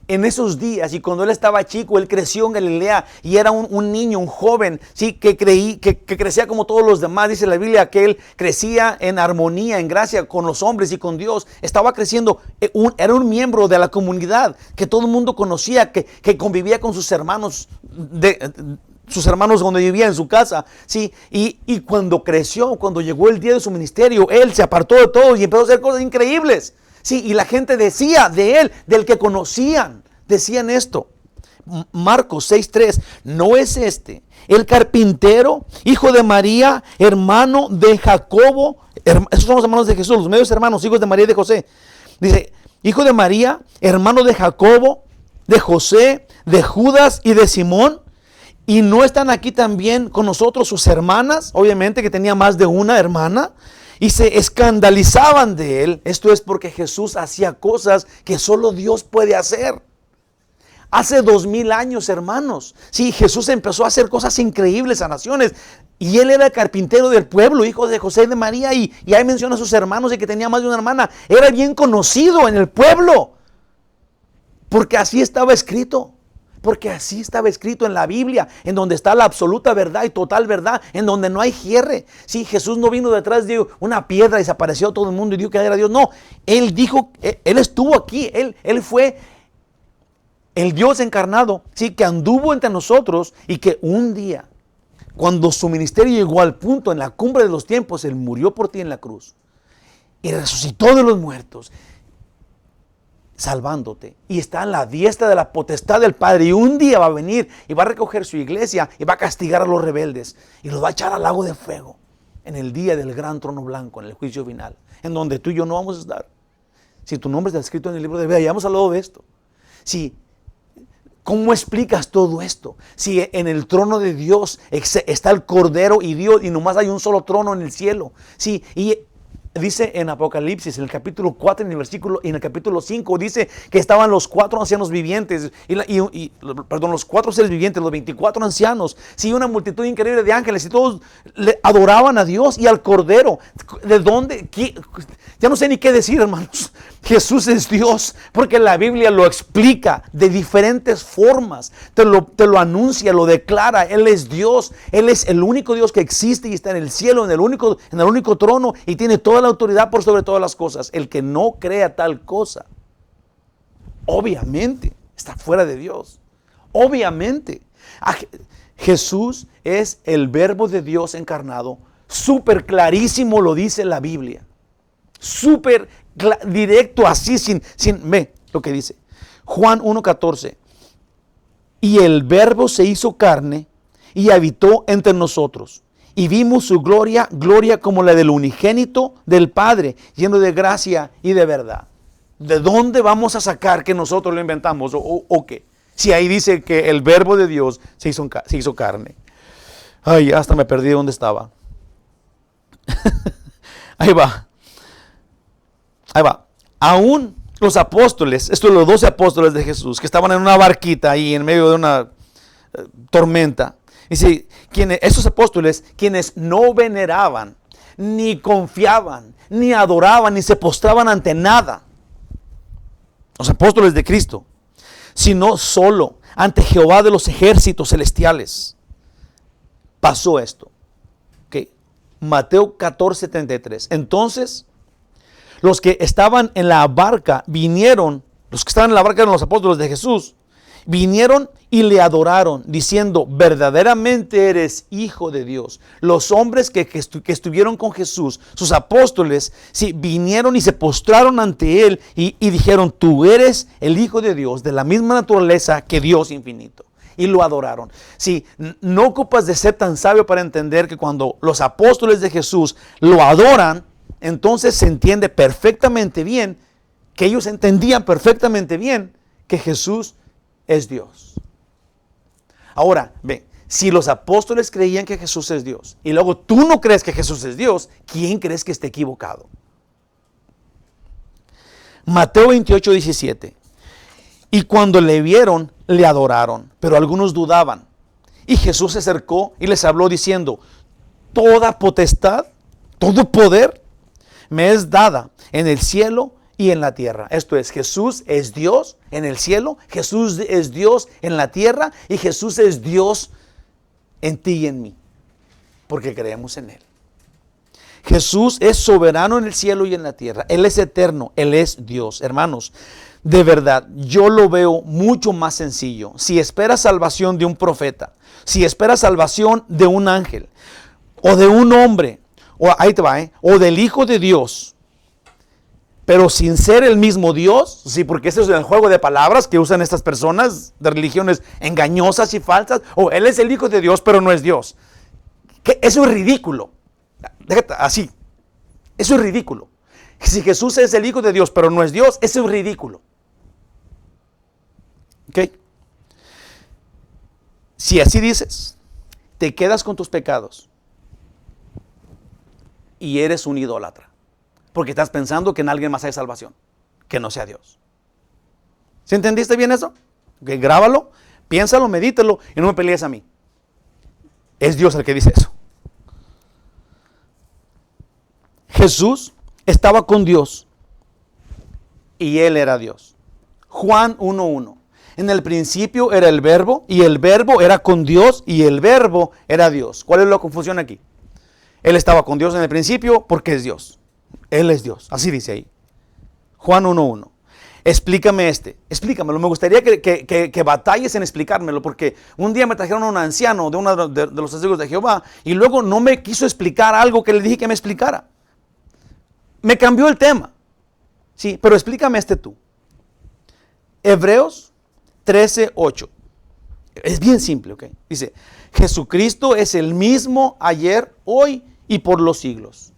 [SPEAKER 1] en esos días, y cuando Él estaba chico, Él creció en Galilea y era un niño, un joven, ¿sí? que crecía como todos los demás. Dice la Biblia que Él crecía en armonía, en gracia con los hombres y con Dios. Estaba creciendo, era un miembro de la comunidad que todo el mundo conocía, que convivía con sus hermanos, sus hermanos donde vivía en su casa, ¿sí? Y cuando creció, cuando llegó el día de su ministerio, Él se apartó de todo y empezó a hacer cosas increíbles. Sí, y la gente decía de Él, del que conocían, decían esto. Marcos 6:3, ¿no es este el carpintero, hijo de María, hermano de Jacobo? Esos son los hermanos de Jesús, los medios hermanos, hijos de María y de José. Dice, hijo de María, hermano de Jacobo, de José, de Judas y de Simón. ¿Y no están aquí también con nosotros sus hermanas? Obviamente que tenía más de una hermana. Y se escandalizaban de Él. Esto es porque Jesús hacía cosas que solo Dios puede hacer. Hace 2000 años, hermanos, sí, Jesús empezó a hacer cosas increíbles a naciones. Y Él era el carpintero del pueblo, hijo de José y de María. Y ahí menciona a sus hermanos y que tenía más de una hermana. Era bien conocido en el pueblo, porque así estaba escrito. Porque así estaba escrito en la Biblia, en donde está la absoluta verdad y total verdad, en donde no hay cierre. Sí, Jesús no vino detrás de una piedra y se apareció a todo el mundo y dijo que era Dios. No, Él dijo, Él estuvo aquí, Él fue el Dios encarnado, sí, que anduvo entre nosotros y que un día, cuando su ministerio llegó al punto en la cumbre de los tiempos, Él murió por ti en la cruz y resucitó de los muertos, salvándote, y está en la diestra de la potestad del Padre, y un día va a venir y va a recoger su iglesia y va a castigar a los rebeldes y los va a echar al lago de fuego en el día del gran trono blanco, en el juicio final, en donde tú y yo no vamos a estar. Si tu nombre está escrito en el libro de vida, ya hemos hablado de esto. Si, ¿cómo explicas todo esto? Si en el trono de Dios está el Cordero y Dios, y nomás hay un solo trono en el cielo. Sí, y dice en Apocalipsis, en el capítulo 4, en el capítulo 5, dice que estaban los 4 ancianos vivientes, los 4 seres vivientes, los 24 ancianos, sí, una multitud increíble de ángeles, y todos le adoraban a Dios y al Cordero. ¿De dónde? Ya no sé ni qué decir, hermanos. Jesús es Dios, porque la Biblia lo explica de diferentes formas, te lo anuncia, lo declara. Él es Dios, Él es el único Dios que existe y está en el cielo, en el único trono, y tiene toda la autoridad por sobre todas las cosas. El que no crea tal cosa, obviamente está fuera de Dios. Obviamente. Jesús es el verbo de Dios encarnado. Súper clarísimo lo dice la Biblia. Súper directo, así, ve lo que dice Juan 1:14. Y el verbo se hizo carne y habitó entre nosotros, y vimos su gloria, gloria como la del unigénito del Padre, lleno de gracia y de verdad. ¿De dónde vamos a sacar que nosotros lo inventamos o qué? Si ahí dice que el verbo de Dios se hizo carne. Ay, hasta me perdí dónde estaba. Ahí va. Aún los apóstoles, estos los 12 apóstoles de Jesús, que estaban en una barquita ahí en medio de una tormenta. Dice, esos apóstoles, quienes no veneraban, ni confiaban, ni adoraban, ni se postraban ante nada, los apóstoles de Cristo, sino solo ante Jehová de los ejércitos celestiales, pasó esto. Okay. Mateo 14:33. Entonces, los que estaban en la barca vinieron, los que estaban en la barca eran los apóstoles de Jesús, Vinieron y le adoraron, diciendo, verdaderamente eres hijo de Dios. Los hombres que estuvieron con Jesús, sus apóstoles, sí, vinieron y se postraron ante él y dijeron, tú eres el Hijo de Dios, de la misma naturaleza que Dios infinito. Y lo adoraron. Sí, no ocupas de ser tan sabio para entender que cuando los apóstoles de Jesús lo adoran, entonces se entiende perfectamente bien, que ellos entendían perfectamente bien que Jesús es Dios. Ahora, ve, si los apóstoles creían que Jesús es Dios y luego tú no crees que Jesús es Dios, ¿quién crees que esté equivocado? Mateo 28, 17. Y cuando le vieron, le adoraron, pero algunos dudaban. Y Jesús se acercó y les habló diciendo, toda potestad, todo poder me es dada en el cielo y en la tierra. Esto es, Jesús es Dios en el cielo, Jesús es Dios en la tierra y Jesús es Dios en ti y en mí, porque creemos en Él. Jesús es soberano en el cielo y en la tierra. Él es eterno, Él es Dios. Hermanos, de verdad, yo lo veo mucho más sencillo. Si esperas salvación de un profeta, si esperas salvación de un ángel, o de un hombre, o ahí te va, o del Hijo de Dios, pero sin ser el mismo Dios, sí, porque ese es el juego de palabras que usan estas personas de religiones engañosas y falsas, o Él es el Hijo de Dios, pero no es Dios. Eso es ridículo. Déjate así. Eso es ridículo. Si Jesús es el Hijo de Dios, pero no es Dios, eso es ridículo. ¿Ok? Si así dices, te quedas con tus pecados y eres un idólatra. Porque estás pensando que en alguien más hay salvación, que no sea Dios. ¿Sí entendiste bien eso? Okay, grábalo, piénsalo, medítalo y no me pelees a mí. Es Dios el que dice eso. Jesús estaba con Dios y Él era Dios. Juan 1:1. En el principio era el verbo y el verbo era con Dios y el verbo era Dios. ¿Cuál es la confusión aquí? Él estaba con Dios en el principio porque es Dios. Él es Dios, así dice ahí. Juan 1:1. Explícamelo. Me gustaría que batalles en explicármelo, porque un día me trajeron a un anciano de uno de los testigos de Jehová y luego no me quiso explicar algo que le dije que me explicara. Me cambió el tema. Sí, pero explícame tú. Hebreos 13:8. Es bien simple, ¿ok? Dice, Jesucristo es el mismo ayer, hoy y por los siglos.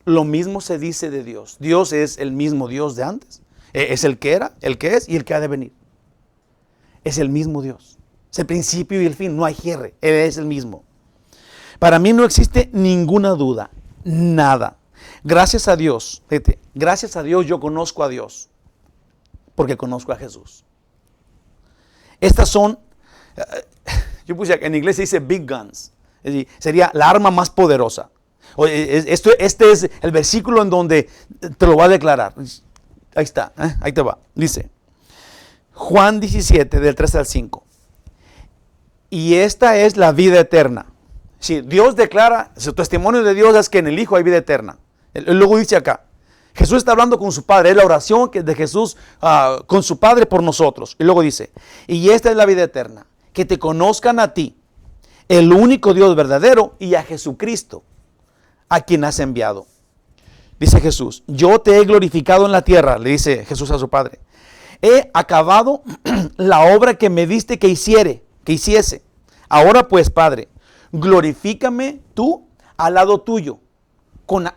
[SPEAKER 1] Lo mismo se dice de Dios. Dios es el mismo Dios de antes. Es el que era, el que es y el que ha de venir. Es el mismo Dios. Es el principio y el fin. No hay cierre. Él es el mismo. Para mí no existe ninguna duda. Nada. Gracias a Dios. Fíjate, gracias a Dios yo conozco a Dios. Porque conozco a Jesús. Estas son, yo puse en inglés se dice big guns. Es decir, sería la arma más poderosa. Este es el versículo en donde te lo va a declarar. Ahí está, ahí te va. Dice, Juan 17, del 3 al 5. Y esta es la vida eterna. Si Dios declara, su testimonio de Dios es que en el Hijo hay vida eterna. Él luego dice acá, Jesús está hablando con su Padre, es la oración de Jesús con su Padre por nosotros. Y luego dice, y esta es la vida eterna, que te conozcan a ti, el único Dios verdadero, y a Jesucristo, a quien has enviado. Dice Jesús, yo te he glorificado en la tierra, le dice Jesús a su Padre. He acabado la obra que me diste que hiciese. Ahora pues, Padre, glorifícame tú al lado tuyo, con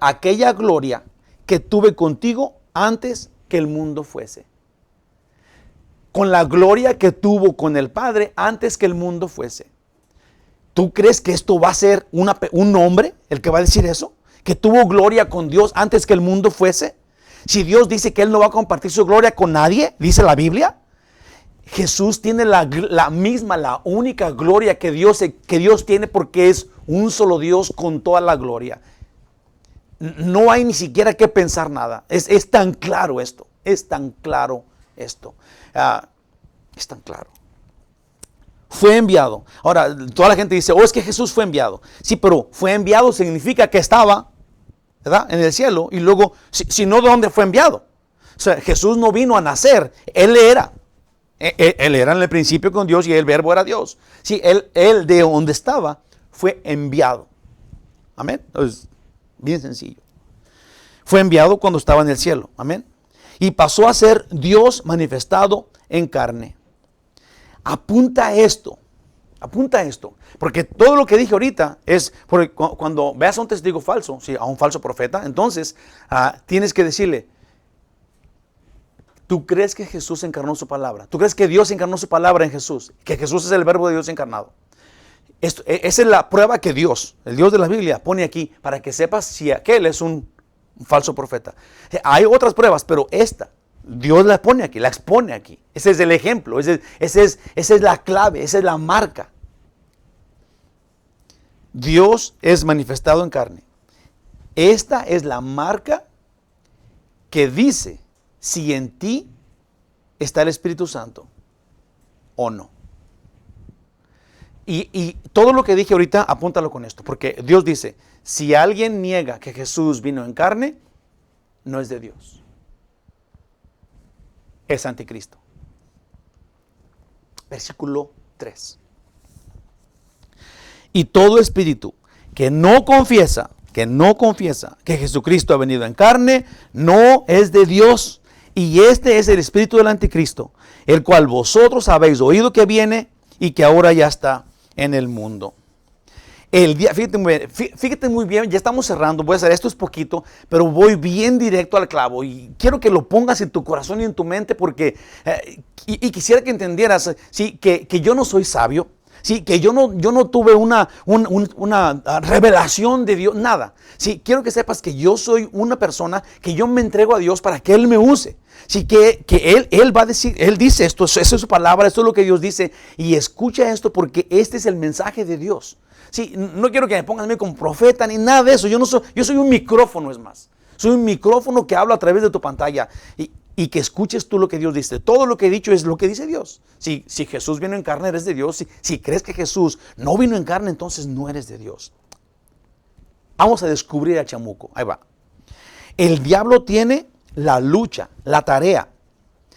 [SPEAKER 1] aquella gloria que tuve contigo antes que el mundo fuese. Con la gloria que tuvo con el Padre antes que el mundo fuese. ¿Tú crees que esto va a ser un hombre el que va a decir eso? ¿Que tuvo gloria con Dios antes que el mundo fuese? Si Dios dice que Él no va a compartir su gloria con nadie, dice la Biblia. Jesús tiene la única gloria que Dios tiene, porque es un solo Dios con toda la gloria. No hay ni siquiera que pensar nada. Es tan claro esto. Es tan claro esto. Es tan claro. Fue enviado. Ahora, toda la gente dice, es que Jesús fue enviado. Sí, pero fue enviado significa que estaba, ¿verdad?, en el cielo. Y luego, si no, ¿de dónde fue enviado? O sea, Jesús no vino a nacer, Él era. Él era en el principio con Dios y el verbo era Dios. Sí, él de donde estaba fue enviado. Amén. Entonces, bien sencillo. Fue enviado cuando estaba en el cielo. Amén. Y pasó a ser Dios manifestado en carne. Apunta esto. Apunta esto. Porque todo lo que dije ahorita es, porque cuando veas a un testigo falso, sí, a un falso profeta, entonces tienes que decirle, ¿tú crees que Jesús encarnó su palabra? ¿Tú crees que Dios encarnó su palabra en Jesús? Que Jesús es el verbo de Dios encarnado. Esa es la prueba que Dios, el Dios de la Biblia, pone aquí para que sepas si aquel es un falso profeta. Hay otras pruebas, pero esta, Dios la pone aquí, la expone aquí. Ese es el ejemplo, esa es la clave, esa es la marca. Dios es manifestado en carne. Esta es la marca que dice si en ti está el Espíritu Santo o no. Y todo lo que dije ahorita, apúntalo con esto, porque Dios dice, si alguien niega que Jesús vino en carne, no es de Dios. Es anticristo. Versículo 3. Y todo espíritu que no confiesa que Jesucristo ha venido en carne, no es de Dios. Y este es el espíritu del anticristo, el cual vosotros habéis oído que viene y que ahora ya está en el mundo. Fíjate muy bien, ya estamos cerrando, voy a hacer esto es poquito, pero voy bien directo al clavo y quiero que lo pongas en tu corazón y en tu mente porque, y quisiera que entendieras, sí, que yo no soy sabio. Sí, que yo no tuve una revelación de Dios, nada. Sí, quiero que sepas que yo soy una persona que yo me entrego a Dios para que Él me use. Sí, que Él va a decir, Él dice esto, esa es su palabra, esto es lo que Dios dice. Y escucha esto porque este es el mensaje de Dios. Sí, no quiero que me pongas a mí como profeta ni nada de eso. Yo soy un micrófono, es más. Soy un micrófono que habla a través de tu pantalla. Y que escuches tú lo que Dios dice. Todo lo que he dicho es lo que dice Dios. Si Jesús vino en carne, eres de Dios. Si crees que Jesús no vino en carne, entonces no eres de Dios. Vamos a descubrir al chamuco. Ahí va. El diablo tiene la lucha, la tarea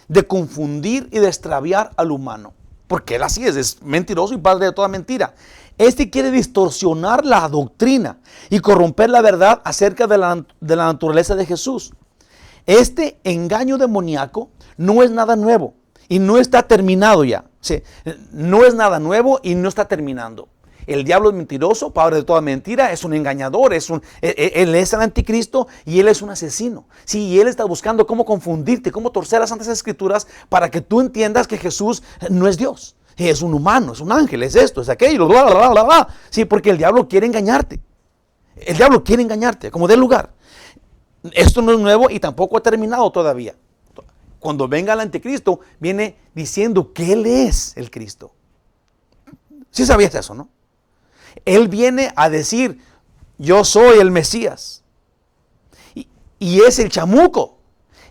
[SPEAKER 1] de confundir y de extraviar al humano. Porque él así es mentiroso y padre de toda mentira. Este quiere distorsionar la doctrina y corromper la verdad acerca de la naturaleza de Jesús. Este engaño demoníaco no es nada nuevo y no está terminado ya. Sí, no es nada nuevo y no está terminando. El diablo es mentiroso, padre de toda mentira, es un engañador, él es el anticristo y él es un asesino. Sí, y él está buscando cómo confundirte, cómo torcer las santas escrituras para que tú entiendas que Jesús no es Dios. Es un humano, es un ángel, es esto, es aquello, bla, bla, bla, bla, bla. Sí, porque el diablo quiere engañarte. El diablo quiere engañarte, como dé lugar. Esto no es nuevo y tampoco ha terminado todavía. Cuando venga el anticristo, viene diciendo que Él es el Cristo. ¿Sí sabías eso, no? Él viene a decir, yo soy el Mesías. Y es el chamuco.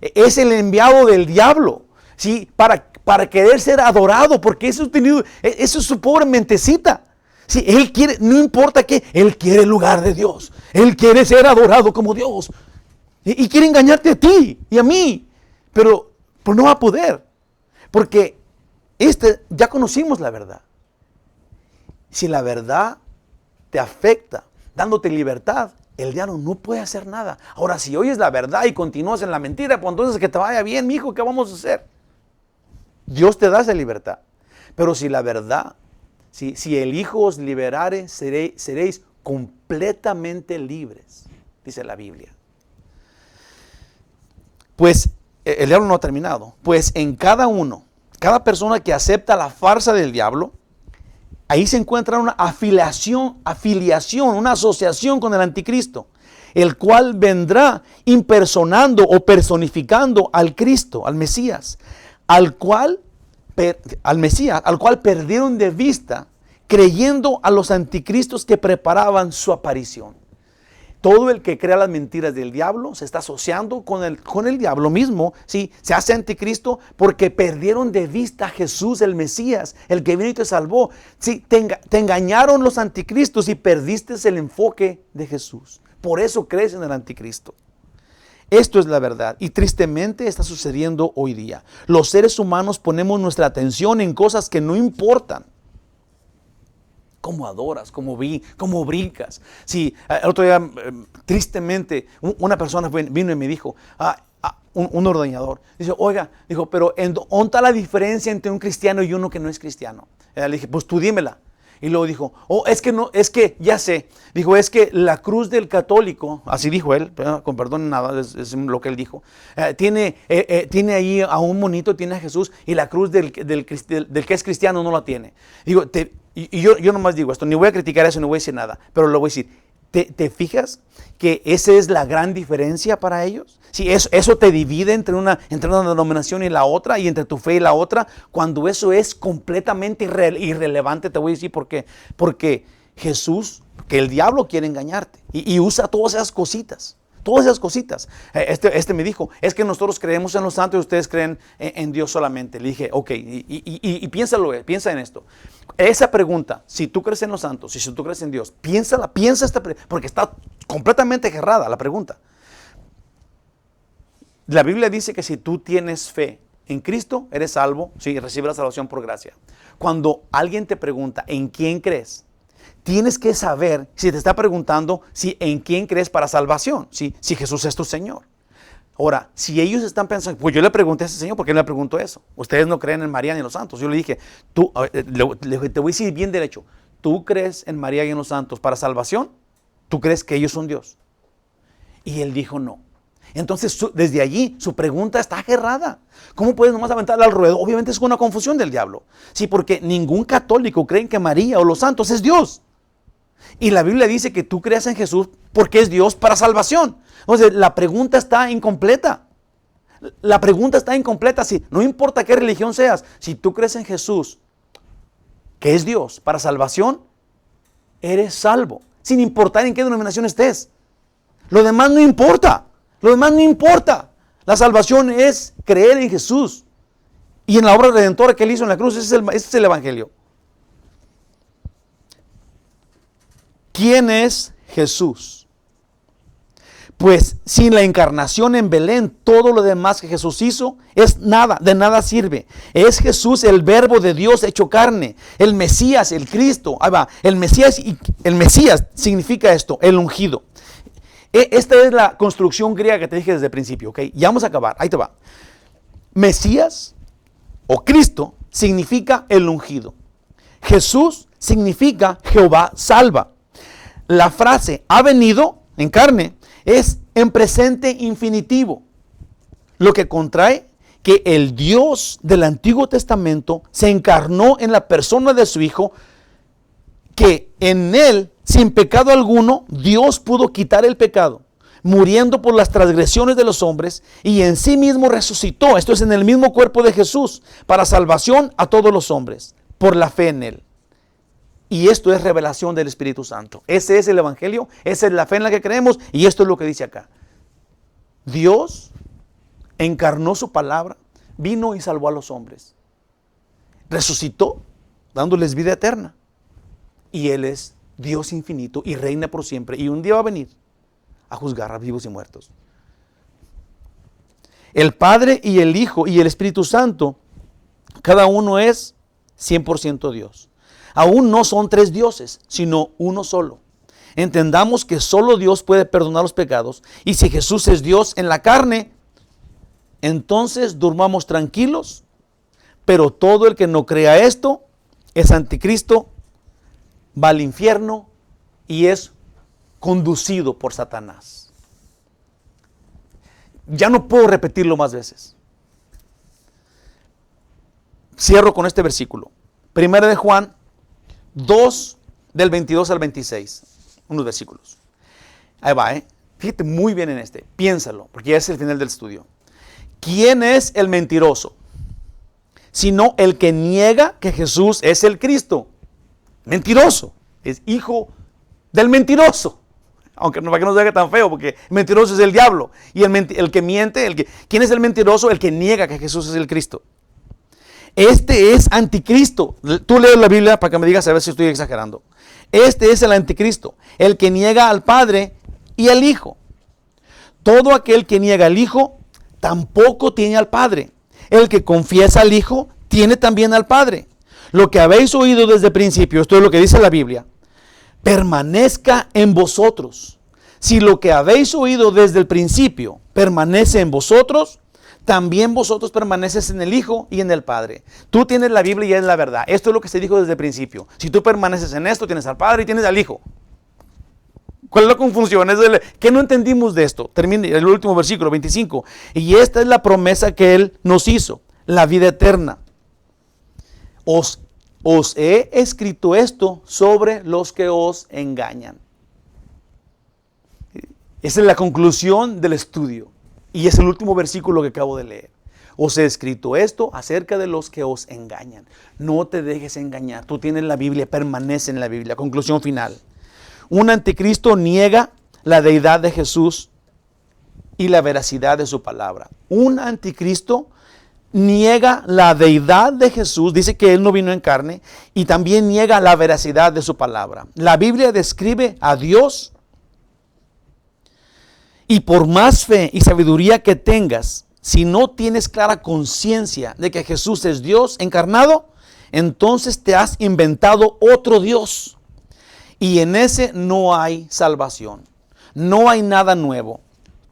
[SPEAKER 1] Es el enviado del diablo. ¿Sí? Para querer ser adorado, porque eso es su pobre mentecita. Sí, Él quiere, no importa qué, Él quiere el lugar de Dios. Él quiere ser adorado como Dios. Y quiere engañarte a ti y a mí, pero no va a poder, porque ya conocimos la verdad. Si la verdad te afecta, dándote libertad, el diablo no puede hacer nada. Ahora, si oyes la verdad y continúas en la mentira, pues entonces que te vaya bien, mijo, ¿qué vamos a hacer? Dios te da esa libertad, pero si la verdad, si el Hijo os liberare, seréis completamente libres, dice la Biblia. Pues el diablo no ha terminado. Pues en cada persona que acepta la farsa del diablo, ahí se encuentra una afiliación, una asociación con el anticristo, el cual vendrá impersonando o personificando al Cristo, al Mesías, al cual perdieron de vista creyendo a los anticristos que preparaban su aparición. Todo el que crea las mentiras del diablo se está asociando con el diablo mismo, ¿sí? Se hace anticristo porque perdieron de vista a Jesús, el Mesías, el que vino y te salvó. ¿Sí? Te engañaron los anticristos y perdiste el enfoque de Jesús. Por eso crees en el anticristo. Esto es la verdad y tristemente está sucediendo hoy día. Los seres humanos ponemos nuestra atención en cosas que no importan. Cómo adoras, cómo brincas. Sí, el otro día, tristemente, una persona vino y me dijo, un ordeñador, dice, oiga, dijo, pero ¿dónde está la diferencia entre un cristiano y uno que no es cristiano? Le dije, pues tú dímela. Y luego dijo, es que no, es que ya sé. Dijo, es que la cruz del católico, así dijo él, con perdón nada, es lo que él dijo, tiene ahí a un monito, tiene a Jesús, y la cruz del que es cristiano no la tiene. Digo, yo nomás digo esto, ni voy a criticar eso, ni voy a decir nada, pero lo voy a decir. ¿Te fijas que esa es la gran diferencia para ellos? Si eso te divide entre una denominación y la otra, y entre tu fe y la otra, cuando eso es completamente irrelevante, te voy a decir por qué. Porque Jesús, que el diablo quiere engañarte, y usa todas esas cositas. Todas esas cositas. Este me dijo, es que nosotros creemos en los santos y ustedes creen en Dios solamente. Le dije, ok, y piénsalo, piensa en esto. Esa pregunta, si tú crees en los santos y si tú crees en Dios, piensa porque está completamente errada la pregunta. La Biblia dice que si tú tienes fe en Cristo, eres salvo, sí, recibes la salvación por gracia. Cuando alguien te pregunta, ¿en quién crees? Tienes que saber, si te está preguntando, si en quién crees para salvación, si Jesús es tu Señor. Ahora, si ellos están pensando, pues yo le pregunté a ese Señor, ¿por qué le preguntó eso? Ustedes no creen en María ni en los santos. Yo le dije, te voy a decir bien derecho, ¿tú crees en María y en los santos para salvación? ¿Tú crees que ellos son Dios? Y él dijo no. Entonces, desde allí, su pregunta está errada. ¿Cómo puedes nomás aventarla al ruedo? Obviamente es una confusión del diablo. Sí, porque ningún católico cree que María o los santos es Dios. Y la Biblia dice que tú creas en Jesús porque es Dios para salvación. Entonces, la pregunta está incompleta. La pregunta está incompleta. Sí, no importa qué religión seas, si tú crees en Jesús, que es Dios para salvación, eres salvo, sin importar en qué denominación estés. Lo demás no importa. Lo demás no importa. La salvación es creer en Jesús y en la obra redentora que Él hizo en la cruz. Ese es el Evangelio. ¿Quién es Jesús? Pues sin la encarnación en Belén, todo lo demás que Jesús hizo es nada, de nada sirve. Es Jesús el verbo de Dios hecho carne, el Mesías, el Cristo. Ahí va, el Mesías significa esto, el ungido. Esta es la construcción griega que te dije desde el principio, ¿ok? Ya vamos a acabar, ahí te va. Mesías o Cristo significa el ungido. Jesús significa Jehová salva. La frase ha venido en carne es en presente infinitivo, lo que contrae que el Dios del Antiguo Testamento se encarnó en la persona de su Hijo, que en Él, sin pecado alguno, Dios pudo quitar el pecado, muriendo por las transgresiones de los hombres, y en sí mismo resucitó, esto es en el mismo cuerpo de Jesús, para salvación a todos los hombres, por la fe en Él. Y esto es revelación del Espíritu Santo. Ese es el Evangelio, esa es la fe en la que creemos, y esto es lo que dice acá. Dios encarnó su palabra, vino y salvó a los hombres. Resucitó, dándoles vida eterna. Y Él es Dios infinito y reina por siempre. Y un día va a venir a juzgar a vivos y muertos. El Padre y el Hijo y el Espíritu Santo, cada uno es 100% Dios. Aún no son tres dioses, sino uno solo. Entendamos que solo Dios puede perdonar los pecados. Y si Jesús es Dios en la carne, entonces durmamos tranquilos. Pero todo el que no crea esto es anticristo, va al infierno y es conducido por Satanás. Ya no puedo repetirlo más veces. Cierro con este versículo. Primera de Juan 2, del 22 al 26. Unos versículos. Ahí va, Fíjate muy bien en este. Piénsalo, porque ya es el final del estudio. ¿Quién es el mentiroso? Sino el que niega que Jesús es el Cristo. Mentiroso. Es hijo del mentiroso. Aunque no, para que no se haga tan feo, porque el mentiroso es el diablo. Y el que miente, ¿quién es el mentiroso? El que niega que Jesús es el Cristo. Este es anticristo. Tú lees la Biblia para que me digas a ver si estoy exagerando. Este es el anticristo, el que niega al Padre y al Hijo. todo aquel que niega al Hijo, tampoco tiene al Padre. El que confiesa al Hijo, tiene también al Padre. Lo que habéis oído desde el principio, esto es lo que dice la Biblia, permanezca en vosotros. Si lo que habéis oído desde el principio permanece en vosotros, también vosotros permaneces en el Hijo y en el Padre. Tú tienes la Biblia y es la verdad. Esto es lo que se dijo desde el principio. Si tú permaneces en esto, tienes al Padre y tienes al Hijo. ¿Cuál es la confusión? ¿Qué no entendimos de esto? Termina el último versículo, 25. Y esta es la promesa que Él nos hizo, la vida eterna. Os he escrito esto sobre los que os engañan. Esa es la conclusión del estudio. Y es el último versículo que acabo de leer. Os he escrito esto acerca de los que os engañan. No te dejes engañar. Tú tienes la Biblia, permanece en la Biblia. Conclusión final. Un anticristo niega la deidad de Jesús y la veracidad de su palabra. Un anticristo niega la deidad de Jesús, dice que Él no vino en carne, y también niega la veracidad de su palabra. La Biblia describe a Dios, y por más fe y sabiduría que tengas, si no tienes clara conciencia de que Jesús es Dios encarnado, entonces te has inventado otro Dios. Y en ese no hay salvación. No hay nada nuevo.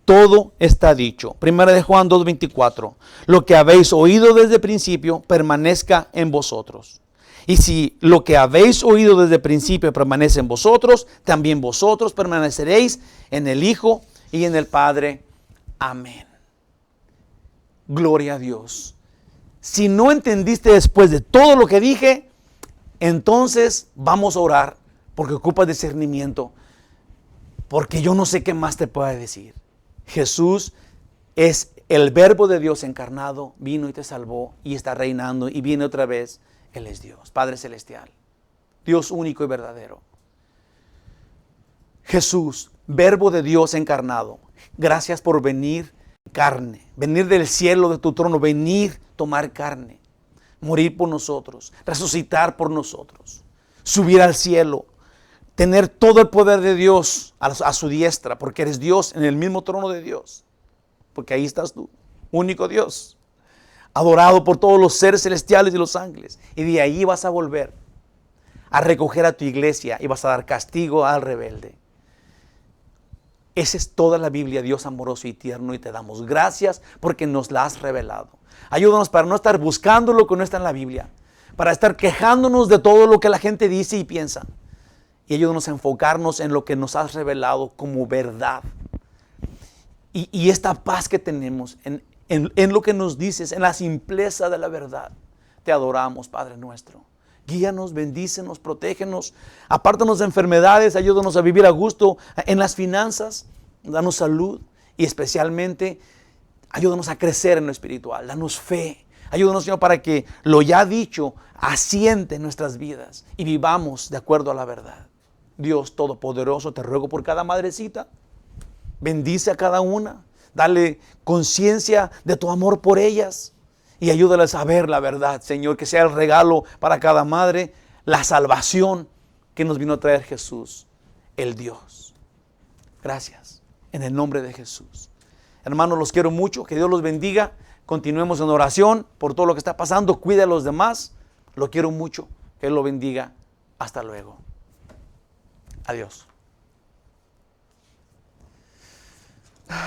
[SPEAKER 1] Todo está dicho. Primera de Juan 2:24. Lo que habéis oído desde el principio permanezca en vosotros. Y si lo que habéis oído desde el principio permanece en vosotros, también vosotros permaneceréis en el Hijo y en el Padre. Amén. Gloria a Dios. Si no entendiste después de todo lo que dije, entonces vamos a orar porque ocupas discernimiento. Porque yo no sé qué más te pueda decir. Jesús es el Verbo de Dios encarnado, vino y te salvó y está reinando y viene otra vez. Él es Dios, Padre Celestial, Dios único y verdadero. Jesús, Verbo de Dios encarnado, gracias por venir carne, venir del cielo de tu trono, venir, tomar carne, morir por nosotros, resucitar por nosotros, subir al cielo, tener todo el poder de Dios a su diestra, porque eres Dios en el mismo trono de Dios, porque ahí estás tú, único Dios, adorado por todos los seres celestiales y los ángeles, y de ahí vas a volver a recoger a tu iglesia y vas a dar castigo al rebelde. Esa es toda la Biblia, Dios amoroso y tierno, y te damos gracias porque nos la has revelado. Ayúdanos para no estar buscando lo que no está en la Biblia, para estar quejándonos de todo lo que la gente dice y piensa. Y ayúdanos a enfocarnos en lo que nos has revelado como verdad. Y esta paz que tenemos en lo que nos dices, en la simpleza de la verdad. Te adoramos, Padre nuestro. Guíanos, bendícenos, protégenos, apártanos de enfermedades, ayúdanos a vivir a gusto en las finanzas, danos salud y especialmente ayúdanos a crecer en lo espiritual, danos fe. Ayúdanos, Señor, para que lo ya dicho asiente en nuestras vidas y vivamos de acuerdo a la verdad. Dios Todopoderoso, te ruego por cada madrecita, bendice a cada una, dale conciencia de tu amor por ellas. Y ayúdales a ver la verdad, Señor, que sea el regalo para cada madre, la salvación que nos vino a traer Jesús, el Dios. Gracias, en el nombre de Jesús. Hermanos, los quiero mucho, que Dios los bendiga. Continuemos en oración por todo lo que está pasando. Cuide a los demás. Lo quiero mucho, que Él lo bendiga. Hasta luego. Adiós.